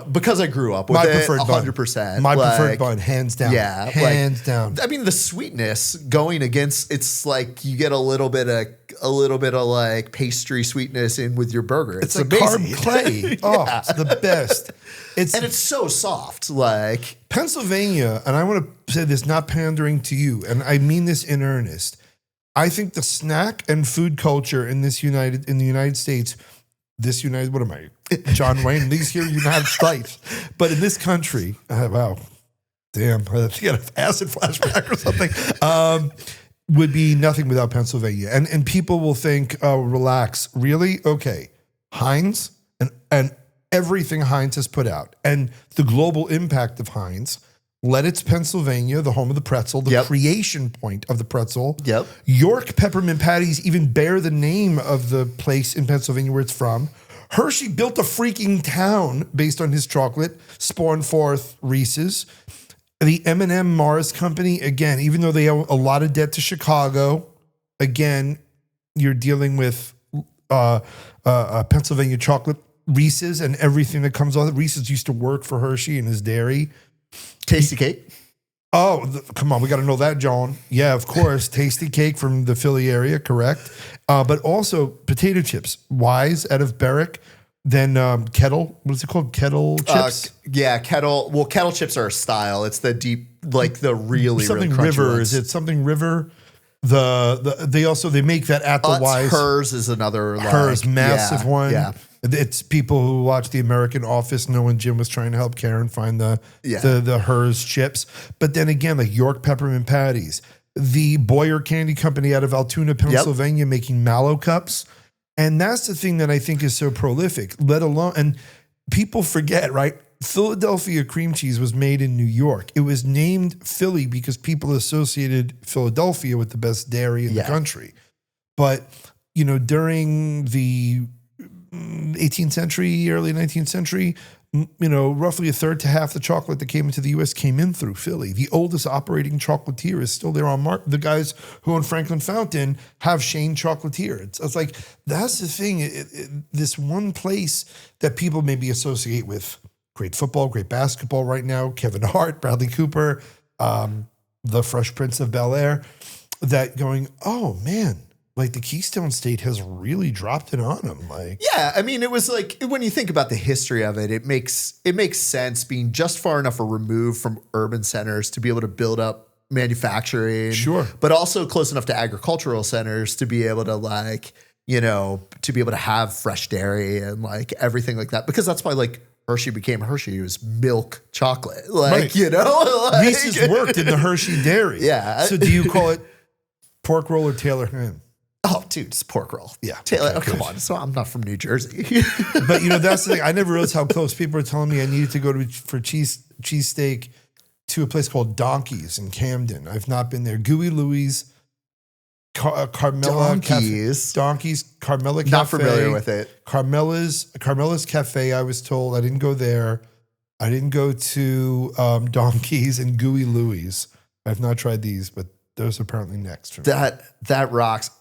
because I grew up with My it, preferred bun. 100%. My preferred bun, hands down. Yeah, hands down. I mean, the sweetness going against, it's like you get a little bit of like pastry sweetness in with your burger. It's like amazing. carb clay. Oh, it's the best. And it's so soft. Like Pennsylvania, and I want to say this, not pandering to you, and I mean this in earnest. I think the snack and food culture in the United States, what am I, John Wayne? These here United States, but in this country, wow, damn, I think I had an acid flashback or something. Would be nothing without Pennsylvania, and people will think, oh, relax, really? Okay, Heinz and everything Heinz has put out, and the global impact of Heinz. Led it's Pennsylvania, the home of the pretzel, the creation point of the pretzel. Yep. York peppermint patties even bear the name of the place in Pennsylvania where it's from. Hershey built a freaking town based on his chocolate, spawned forth Reese's. The M&M Mars Company, again, even though they owe a lot of debt to Chicago, again, you're dealing with Pennsylvania chocolate, Reese's, and everything that comes on it. Reese's used to work for Hershey and his dairy. Tasty Cake. Oh, come on. We got to know that, John. Yeah, of course. Tasty Cake from the Philly area, correct. But also potato chips. Wise out of Berwick. Then Kettle. What is it called? Kettle chips? Kettle. Well, Kettle chips are a style. It's the deep, like the really, something really crunchy River. ones. Is it something River? They make that at the Wise. Hers is another. Hers, massive one. Yeah. It's people who watch The American Office know when Jim was trying to help Karen find the Hers chips. But then again, like York peppermint patties, the Boyer Candy Company out of Altoona, Pennsylvania, making mallow cups. And that's the thing that I think is so prolific, let alone, and people forget, right? Philadelphia cream cheese was made in New York. It was named Philly because people associated Philadelphia with the best dairy in the country. But, during the 18th century, early 19th century, roughly a third to half the chocolate that came into the U.S. came in through Philly. The oldest operating chocolatier is still there on market. The guys who own Franklin Fountain have Shane Chocolatier. It's like, that's the thing. This one place that people maybe associate with great football, great basketball right now, Kevin Hart, Bradley Cooper, the Fresh Prince of Bel-Air, that going, oh, man. Like the Keystone State has really dropped it on them. Yeah, I mean, it was like when you think about the history of it, it makes sense being just far enough removed from urban centers to be able to build up manufacturing, sure, but also close enough to agricultural centers to be able to to be able to have fresh dairy and like everything like that. Because that's why like Hershey became Hershey. It was milk chocolate, Reese's worked in the Hershey dairy. Yeah. So do you call it pork roll or Taylor ham? Oh, dude, it's pork roll. Yeah. Taylor, come on. So I'm not from New Jersey. But, that's the thing. I never realized how close people were telling me I needed to go for cheesesteak to a place called Donkey's in Camden. I've not been there. Gooey Louie's, Carmela Donkey's. Donkey's, Carmela Cafe. Not familiar with it. Carmela's Cafe, I was told. I didn't go there. I didn't go to Donkey's and Gooey Louie's. I've not tried these, but those are apparently next for me. That rocks.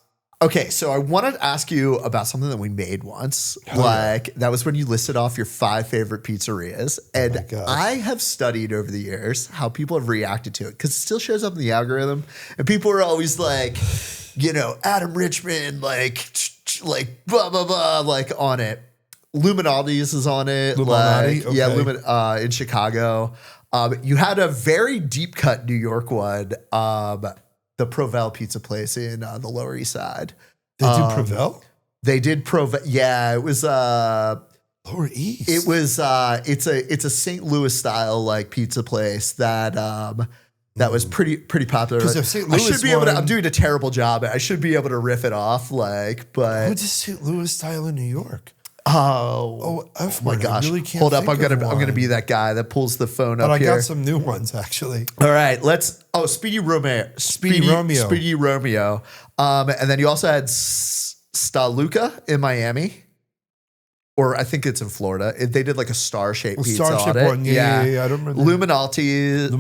Okay, so I wanted to ask you about something that we made once. That was when you listed off your 5 favorite pizzerias. And I have studied over the years how people have reacted to it because it still shows up in the algorithm. And people are always like, Adam Richman, like blah, blah, blah, like on it. Luminati's is on it. Luminati? Okay. Yeah, in Chicago. You had a very deep cut New York one. The Provel pizza place in the Lower East Side. They do Provel? They did Provel. Yeah, it was Lower East. It was it's a St. Louis style like pizza place that that was pretty popular. 'Cause Like, if St. I should Louis be able to. won- I'm doing a terrible job. I should be able to riff it off, but What's St. Louis style in New York? oh my gosh! I really can't Hold up, think I'm of gonna one. be that guy that pulls the phone But up I here. got some new ones actually. All right, let's. Oh, Speedy Romeo. Speedy Romeo. Speedy Romeo. And then you also had Staluca in Miami. Or I think it's in Florida. They did like a star-shaped pizza Star-shaped on it. one. Yeah. I don't remember. Luminaldi's,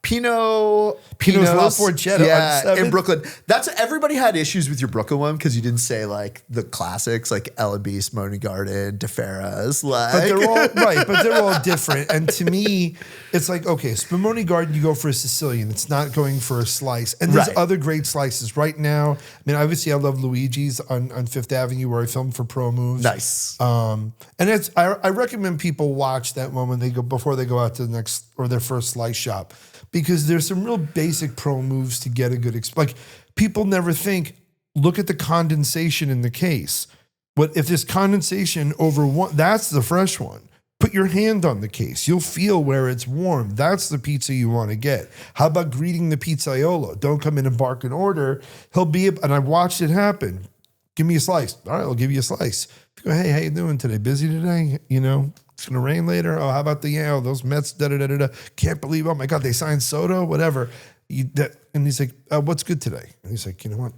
Pino's La Forchetta on yeah, 7th. in Brooklyn. That's everybody had issues with your Brooklyn one because you didn't say like the classics like L&B, Simone Garden, DeFerra's. Like. But they're all right, but they're all different. And to me, it's like, okay, Spumoni Garden, you go for a Sicilian. It's not going for a slice. And there's Right. other great slices. Right now, I mean, obviously I love Luigi's on Fifth Avenue where I filmed for Pro Moves. Nice. And it's I recommend people watch that one when they go before they go out to the next or their first slice shop. Because there's some real basic pro moves to get a good like people never think, look at the condensation in the case. But if there's condensation over one, that's the fresh one. Put your hand on the case. You'll feel where it's warm. That's the pizza you want to get. How about greeting the pizzaiolo? Don't come in and bark an order. He'll be, and I watched it happen. Give me a slice. All right, I'll give you a slice. Go, hey, how you doing today? Busy today? You know, it's going to rain later. Oh, how about those Mets? Da-da-da-da-da. Can't believe, oh my God, they signed Soto, whatever. And he's like, what's good today? And he's like, you know what?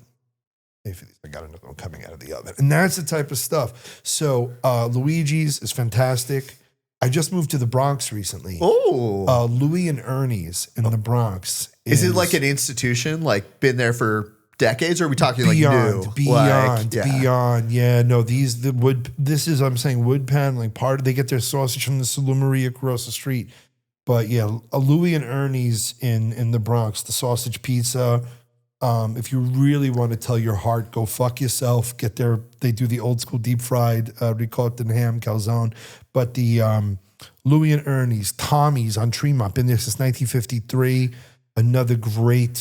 Hey, for these, I got another one coming out of the oven. And that's the type of stuff. So Luigi's is fantastic. I just moved to the Bronx recently. Oh. Louis and Ernie's in the Bronx. Is it like an institution, like been there for decades, or are we talking beyond, like new? Beyond. Yeah, no, this is, I'm saying wood paneling part. They get their sausage from the Salumeria across the street. But yeah, a Louis and Ernie's in the Bronx, the sausage pizza. If you really want to tell your heart, go fuck yourself. They do the old school deep fried, we call it the ham calzone. But the Louis and Ernie's, Tommy's on Tremont, been there since 1953. Another great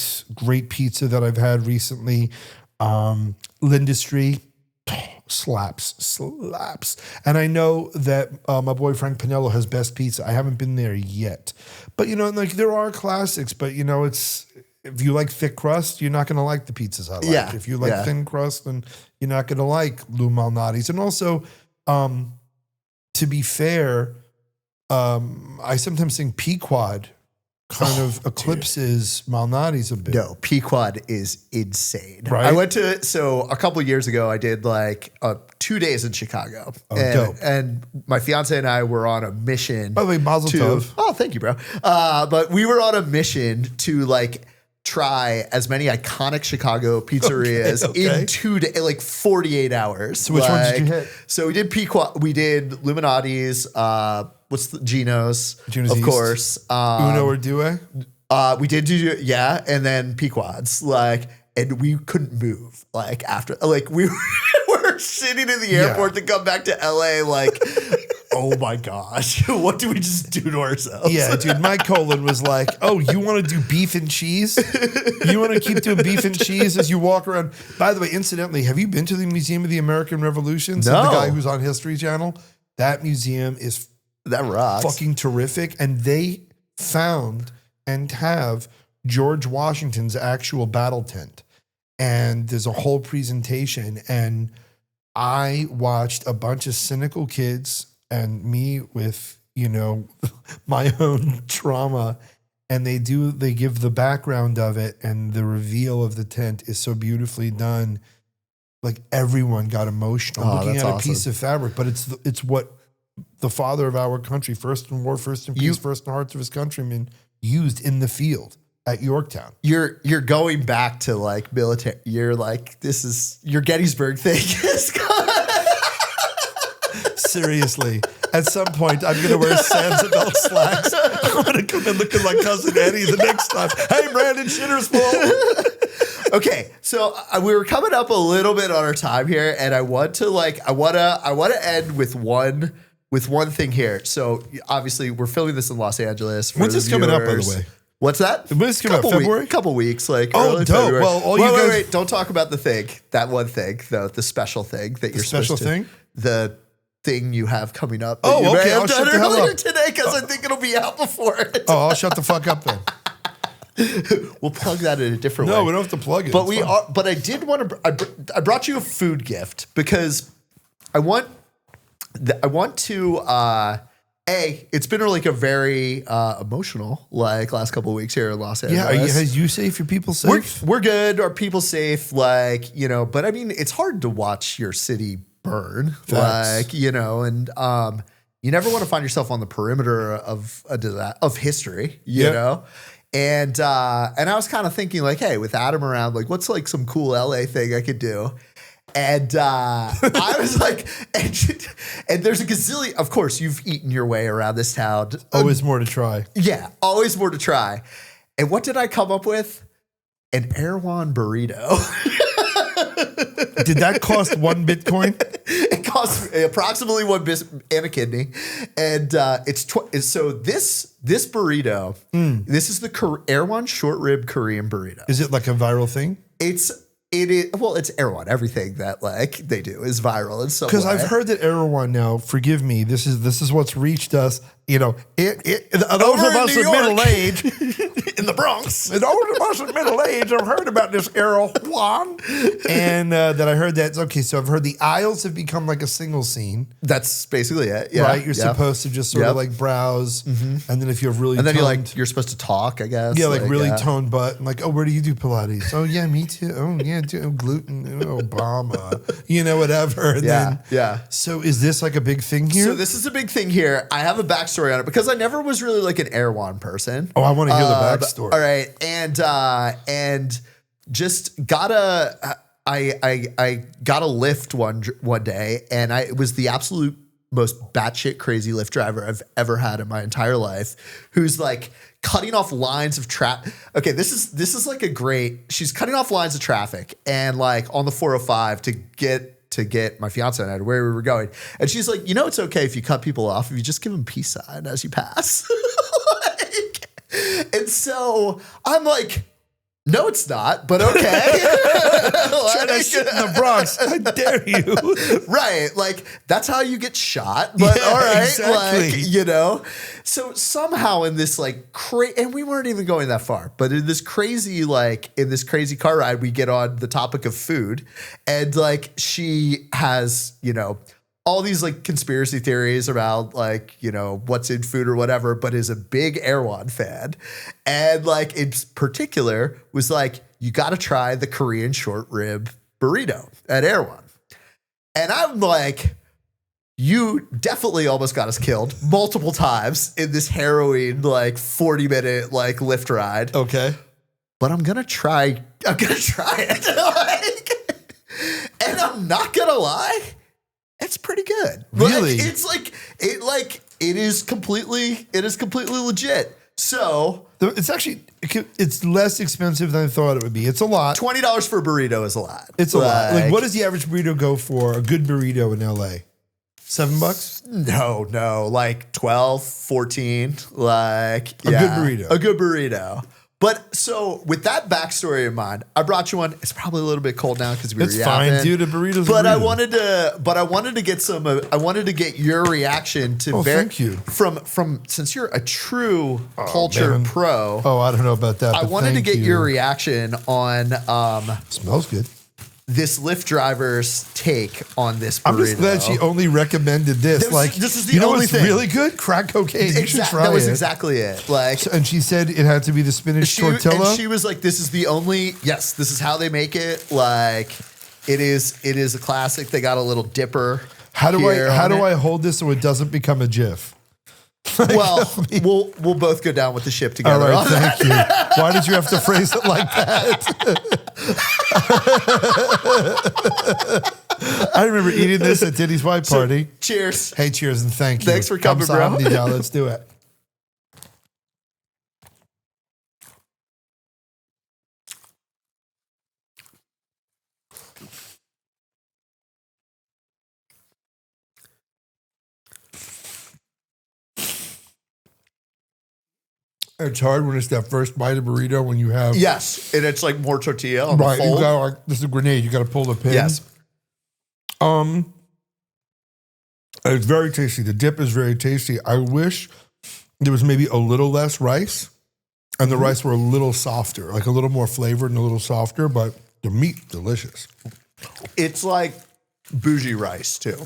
pizza that I've had recently. Lindustry, slaps. And I know that my boy Frank Pinello has best pizza. I haven't been there yet. But, you know, like there are classics, but, you know, if you like thick crust, you're not going to like the pizzas I like. Yeah, If you like thin crust, then you're not going to like Lou Malnati's. And also, to be fair, I sometimes think Pequod kind of eclipses Malnati's a bit. No, Pequod is insane. Right? I went to, so a couple of years ago, I did like 2 days in Chicago. Dope. And my fiance and I were on a mission. By the way, Mazel Tov. Oh, thank you, bro. But we were on a mission to like try as many iconic Chicago pizzerias Okay. in 2 days, like 48 hours. So which ones did you hit? So we did Pequod, we did Luminati's, what's the Geno's Geno's of East. course. Uno or Due? We did do, and then Pequods, and we couldn't move, after, we were sitting in the airport to come back to LA, oh my gosh, what do we just do to ourselves? Yeah, dude, my colon was like, oh, you want to do beef and cheese? You want to keep doing beef and cheese as you walk around? By the way, incidentally, have you been to the Museum of the American Revolution? No. The guy who's on History Channel? That museum is That rocks. fucking terrific. And they found and have George Washington's actual battle tent. And there's a whole presentation. And I watched a bunch of cynical kids and me with, you know, my own trauma. And they give the background of it, and the reveal of the tent is so beautifully done. Like everyone got emotional looking at a piece of fabric, but it's what the father of our country, first in war, first in peace, first in the hearts of his countrymen, used in the field at Yorktown. You're going back to military. You're this is your Gettysburg thing is Seriously, at some point, I'm going to wear Sam's adult slacks. I'm going to come in looking like Cousin Eddie the next time. Hey, Brandon Shitterspool. Okay, so we were coming up a little bit on our time here, and I want to end with one thing here. So obviously, we're filming this in Los Angeles. When's this coming up, by the way? What's that? When's this coming up? February? Couple weeks, early dope. February. Well, wait, don't talk about the thing. That one thing, though, the special thing that you're special supposed to. thing? The thing you have coming up. Oh, you may okay, have I'll done shut the hell earlier up. today because I think it'll be out before it. Oh, I'll shut the fuck up then. We'll plug that in a different way. No, we don't have to plug it. But It's we fine. are. But I did want to. I brought you a food gift because I want to. It's been like a very emotional last couple of weeks here in Los Angeles. Yeah, are you safe? Your people safe? We're good. Are people safe? But I mean, it's hard to watch your city burn. Facts. And you never want to find yourself on the perimeter of history, you Yep. know? And I was kind of thinking like, hey, with Adam around, like what's like some cool LA thing I could do? And I was like, and there's a gazillion, of course, you've eaten your way around this town. Always more to try. Yeah, always more to try. And what did I come up with? An Erewhon burrito. Did that cost 1 Bitcoin? It costs approximately one and a kidney. And so this burrito, this is the Erewhon short rib Korean burrito. Is it like a viral thing? It's Erewhon. Everything that they do is viral in some way. Because I've heard that Erewhon now, forgive me, this is what's reached us. Those of us in in New York. middle age, in the Bronx. those of us in middle age have heard about this Erewhon. And that I heard that, okay, so I've heard the aisles have become like a single scene. That's basically it. Yeah. Right? You're Yep. supposed to just sort of like browse. And then if you have really And then toned, you're supposed to talk, I guess. yeah, like really yeah. toned butt. And like, oh, where do you do Pilates? Oh, yeah, me too. Oh, yeah, gluten. Oh, Obama. Whatever. And Yeah, then, yeah. So is this like a big thing here? So this is a big thing here. I have a backstory on it because I never was really like an Erewhon person. Oh, I want to hear the backstory. All right, and just I got a Lyft one day, and it was the absolute most batshit crazy Lyft driver I've ever had in my entire life, who's like cutting off lines of traffic. Okay, this is like she's cutting off lines of traffic and like on the 405 to get my fiance and I to where we were going. And she's like, it's okay if you cut people off if you just give them peace sign as you pass. And so I'm like, no, it's not, but okay. Try that shit in the Bronx. I dare you. Right. Like, that's how you get shot. But Yeah, all right. exactly. So somehow in this and we weren't even going that far, but in this crazy car ride, we get on the topic of food. And she has, all these conspiracy theories about what's in food or whatever, but is a big Erewhon fan. And in particular was you got to try the Korean short rib burrito at Erewhon. And I'm like, you definitely almost got us killed multiple times in this harrowing 40-minute Lyft ride. Okay. But I'm going to try it. And I'm not going to lie. It's pretty good. Really? It is completely legit. So it's less expensive than I thought it would be. It's a lot. $20 for a burrito is a lot. It's a lot. What does the average burrito go for? A good burrito in LA? $7? No, 12, 14. A good burrito. A good burrito. But so with that backstory in mind, I brought you one. It's probably a little bit cold now because we were It's fine, yapping. dude. A burrito's But a I burrito. wanted to get your reaction to. Oh, thank you. From since you're a true culture man. pro. Oh, I don't know about that. I but wanted to thank get you. your reaction on Smells good. this Lyft driver's take on this burrito. I'm just glad she only recommended this. This is the you know only what's thing. really good? Crack cocaine. You should try That was it. exactly it. And she said it had to be the spinach tortilla. And she was like, this is the only, yes, this is how they make it. It is a classic. They got a little dipper. How do I hold this so it doesn't become a GIF? Well, we'll both go down with the ship together. All right, on that. thank you. Why did you have to phrase it like that? I remember eating this at Diddy's white party. Cheers. Hey, cheers and thank you. Thanks for coming, bro. Now let's do it. It's hard when it's that first bite of burrito when you have Yes, and it's more tortilla on the right. You fold. got this is a grenade. You got to pull the pin. Yes. I It's very tasty. The dip is very tasty. I wish there was maybe a little less rice and the rice were a little softer, like a little more flavored and a little softer, but the meat, delicious. It's like bougie rice too.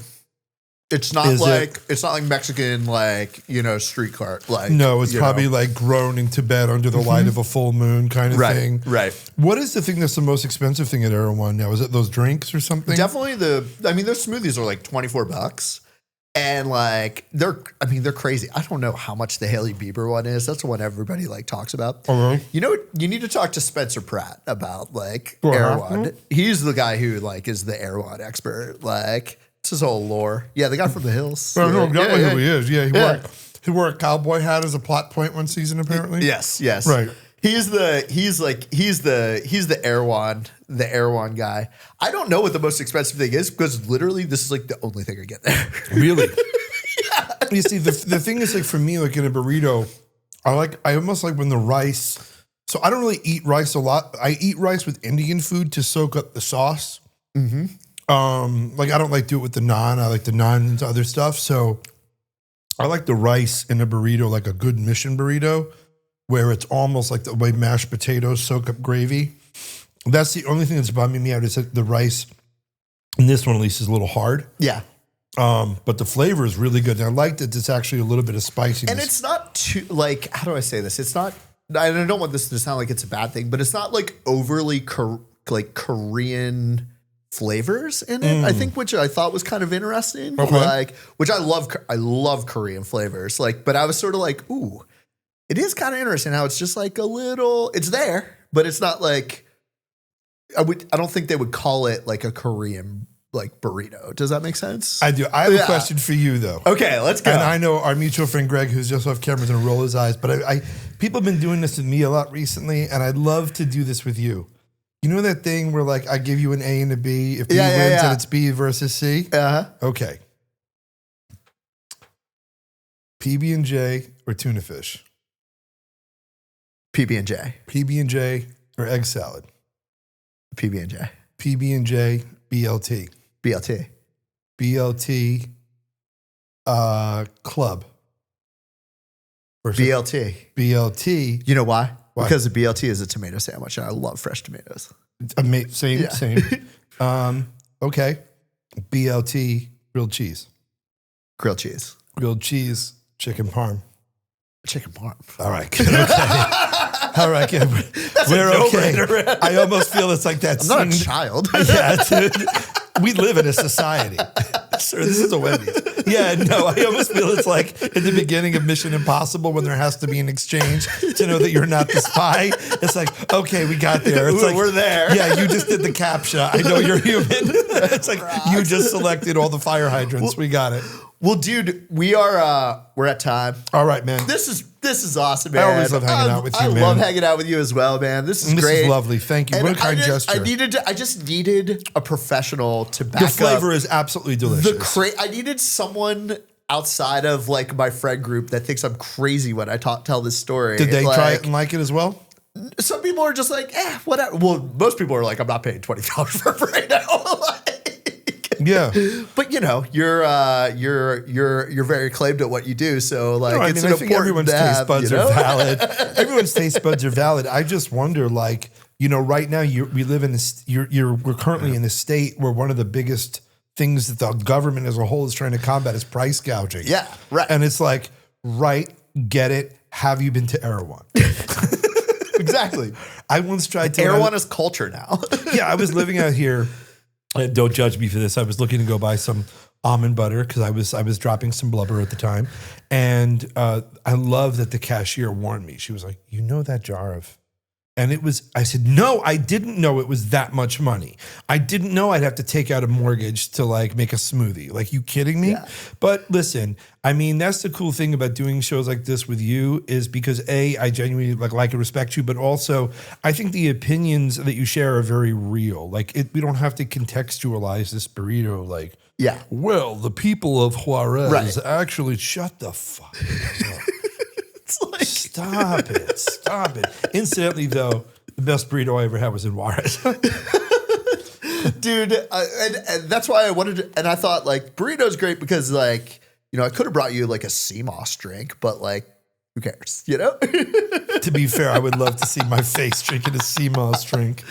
It's not it's not like Mexican, like, street cart. Like, no, it's probably like grown into bed under the light of a full moon kind of thing. Right. What is the thing that's the most expensive thing at Erewhon now? Is it those drinks or something? Definitely those smoothies are like $24. And like they're crazy. I don't know how much the Hailey Bieber one is. That's the one everybody like talks about. Okay. You know what? You need to talk to Spencer Pratt about like Uh-huh. Erewhon. He's the guy who like is the Erewhon expert. Like it's his whole lore. Yeah, the guy from the hills. I know exactly yeah. who he is. Yeah, he wore a cowboy hat as a plot point one season apparently. Yes. Right. He's the Erewhon guy. I don't know what the most expensive thing is because literally this is like the only thing I get there. Really? Yeah. You see, the thing is like for me, like in a burrito, I almost like when the rice. So I don't really eat rice a lot. I eat rice with Indian food to soak up the sauce. Mm-hmm. Like I don't like do it with the naan. I like the naan into other stuff. So I like the rice in a burrito, like a good mission burrito, where it's almost like the way mashed potatoes soak up gravy. That's the only thing that's bumming me out is that the rice in this one at least is a little hard. Yeah. But the flavor is really good. And I like that it's actually a little bit of spiciness. And it's not too, like, how do I say this? It's not, I don't want this to sound like it's a bad thing, but it's not like overly Korean flavors in it, I think, which I thought was kind of interesting. Okay. Like, which I love Korean flavors. Like, but I was sort of like, ooh, it is kind of interesting how it's just like a little, it's there, but it's not like, I don't think they would call it like a Korean like burrito. Does that make sense? I do. I have a question for you though. Okay, let's go. And I know our mutual friend Greg, who's just off camera, is going to roll his eyes. But I people have been doing this with me a lot recently, and I'd love to do this with you. You know that thing where like I give you an A and a B. If B wins, and it's B versus C. Okay. PB&J or tuna fish? PB&J. PB&J or egg salad? PB&J. PB&J, BLT. BLT. BLT, club. BLT. BLT. You know why? Why? Because the BLT is a tomato sandwich, and I love fresh tomatoes. Same. Okay. BLT, grilled cheese. Grilled cheese. Grilled cheese, chicken parm. Chicken parm. All right. Good. Okay. All right. Good. We're okay. I almost feel it's like that. I'm not a child. Yeah, dude. We live in a society. Sir, this is a Wendy's. Yeah, no, I almost feel it's like in the beginning of Mission Impossible when there has to be an exchange to know that you're not the spy. It's like, okay, we got there. It's like we're there. Yeah, you just did the CAPTCHA. I know you're human. It's like you just selected all the fire hydrants. We got it. Well, dude, we're at time. All right, man. This is awesome, man. I always love hanging out with you, man. I love hanging out with you as well, man. This is great. This is lovely. Thank you. And what a kind gesture. I just needed a professional to back The up. flavor is absolutely delicious. I needed someone outside of like my friend group that thinks I'm crazy when I tell this story. Did they like, try it and like it as well? Some people are just like, whatever. Well, most people are like, I'm not paying $20 for it right now. Yeah, but you know, you're very acclaimed at what you do. So like, I think everyone's taste buds are valid. Everyone's taste buds are valid. I just wonder, like, you know, right now we live in this. We're currently in a state where one of the biggest things that the government as a whole is trying to combat is price gouging. Yeah, right. And it's like, right, get it. Have you been to Erewhon? Exactly. I once tried to. Erewhon is culture now. Yeah, I was living out here. Don't judge me for this. I was looking to go buy some almond butter because I was dropping some blubber at the time, and I love that the cashier warned me. She was like, "You know that jar of," and it was. I said, "No, I didn't know it was that much money. I didn't know I'd have to take out a mortgage to like make a smoothie. Like, you kidding me?" Yeah. But listen, I mean, that's the cool thing about doing shows like this with you is because I genuinely like and respect you, but also I think the opinions that you share are very real. Like, we don't have to contextualize this burrito. Like, yeah, well, the people of Juarez actually shut the fuck up. It's like, Stop it. Incidentally, though, the best burrito I ever had was in Juarez. Dude, and that's why I wanted to, and I thought like burrito's great because like, you know, I could have brought you like a sea moss drink, but like, who cares, you know? To be fair, I would love to see my face drinking a sea moss drink.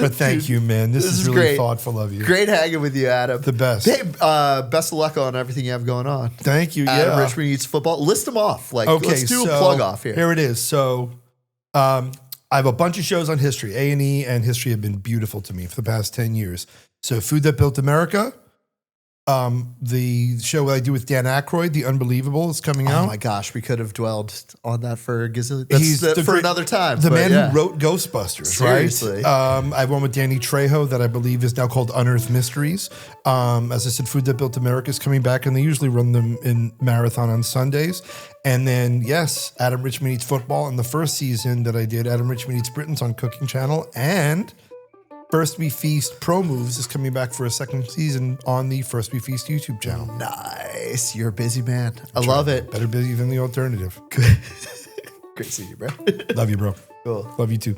But thank you, man. This is really great. thoughtful of you. Great hanging with you, Adam. The best. Hey, best of luck on everything you have going on. Thank you. Adam Yeah. Richman Eats Football. List them off. Like, Okay, let's do a so plug off here. Here it is. So I have a bunch of shows on history. A&E and history have been beautiful to me for the past 10 years. So Food That Built America. The show I do with Dan Aykroyd, The Unbelievable, is coming out. Oh my gosh, we could have dwelled on that for a gazillion. He's That's the for great- another time. The but man yeah. who wrote Ghostbusters, Seriously. right? I have one with Danny Trejo that I believe is now called Unearthed Mysteries. As I said, Food That Built America is coming back, and they usually run them in marathon on Sundays. And then, yes, Adam Richman Eats Football. In the first season that I did, Adam Richman Eats Britain's on Cooking Channel. And First We Feast Pro Moves is coming back for a second season on the First We Feast YouTube channel. Nice. You're a busy man. I love it. Better busy than the alternative. Great seeing you, bro. Love you, bro. Cool. Love you too.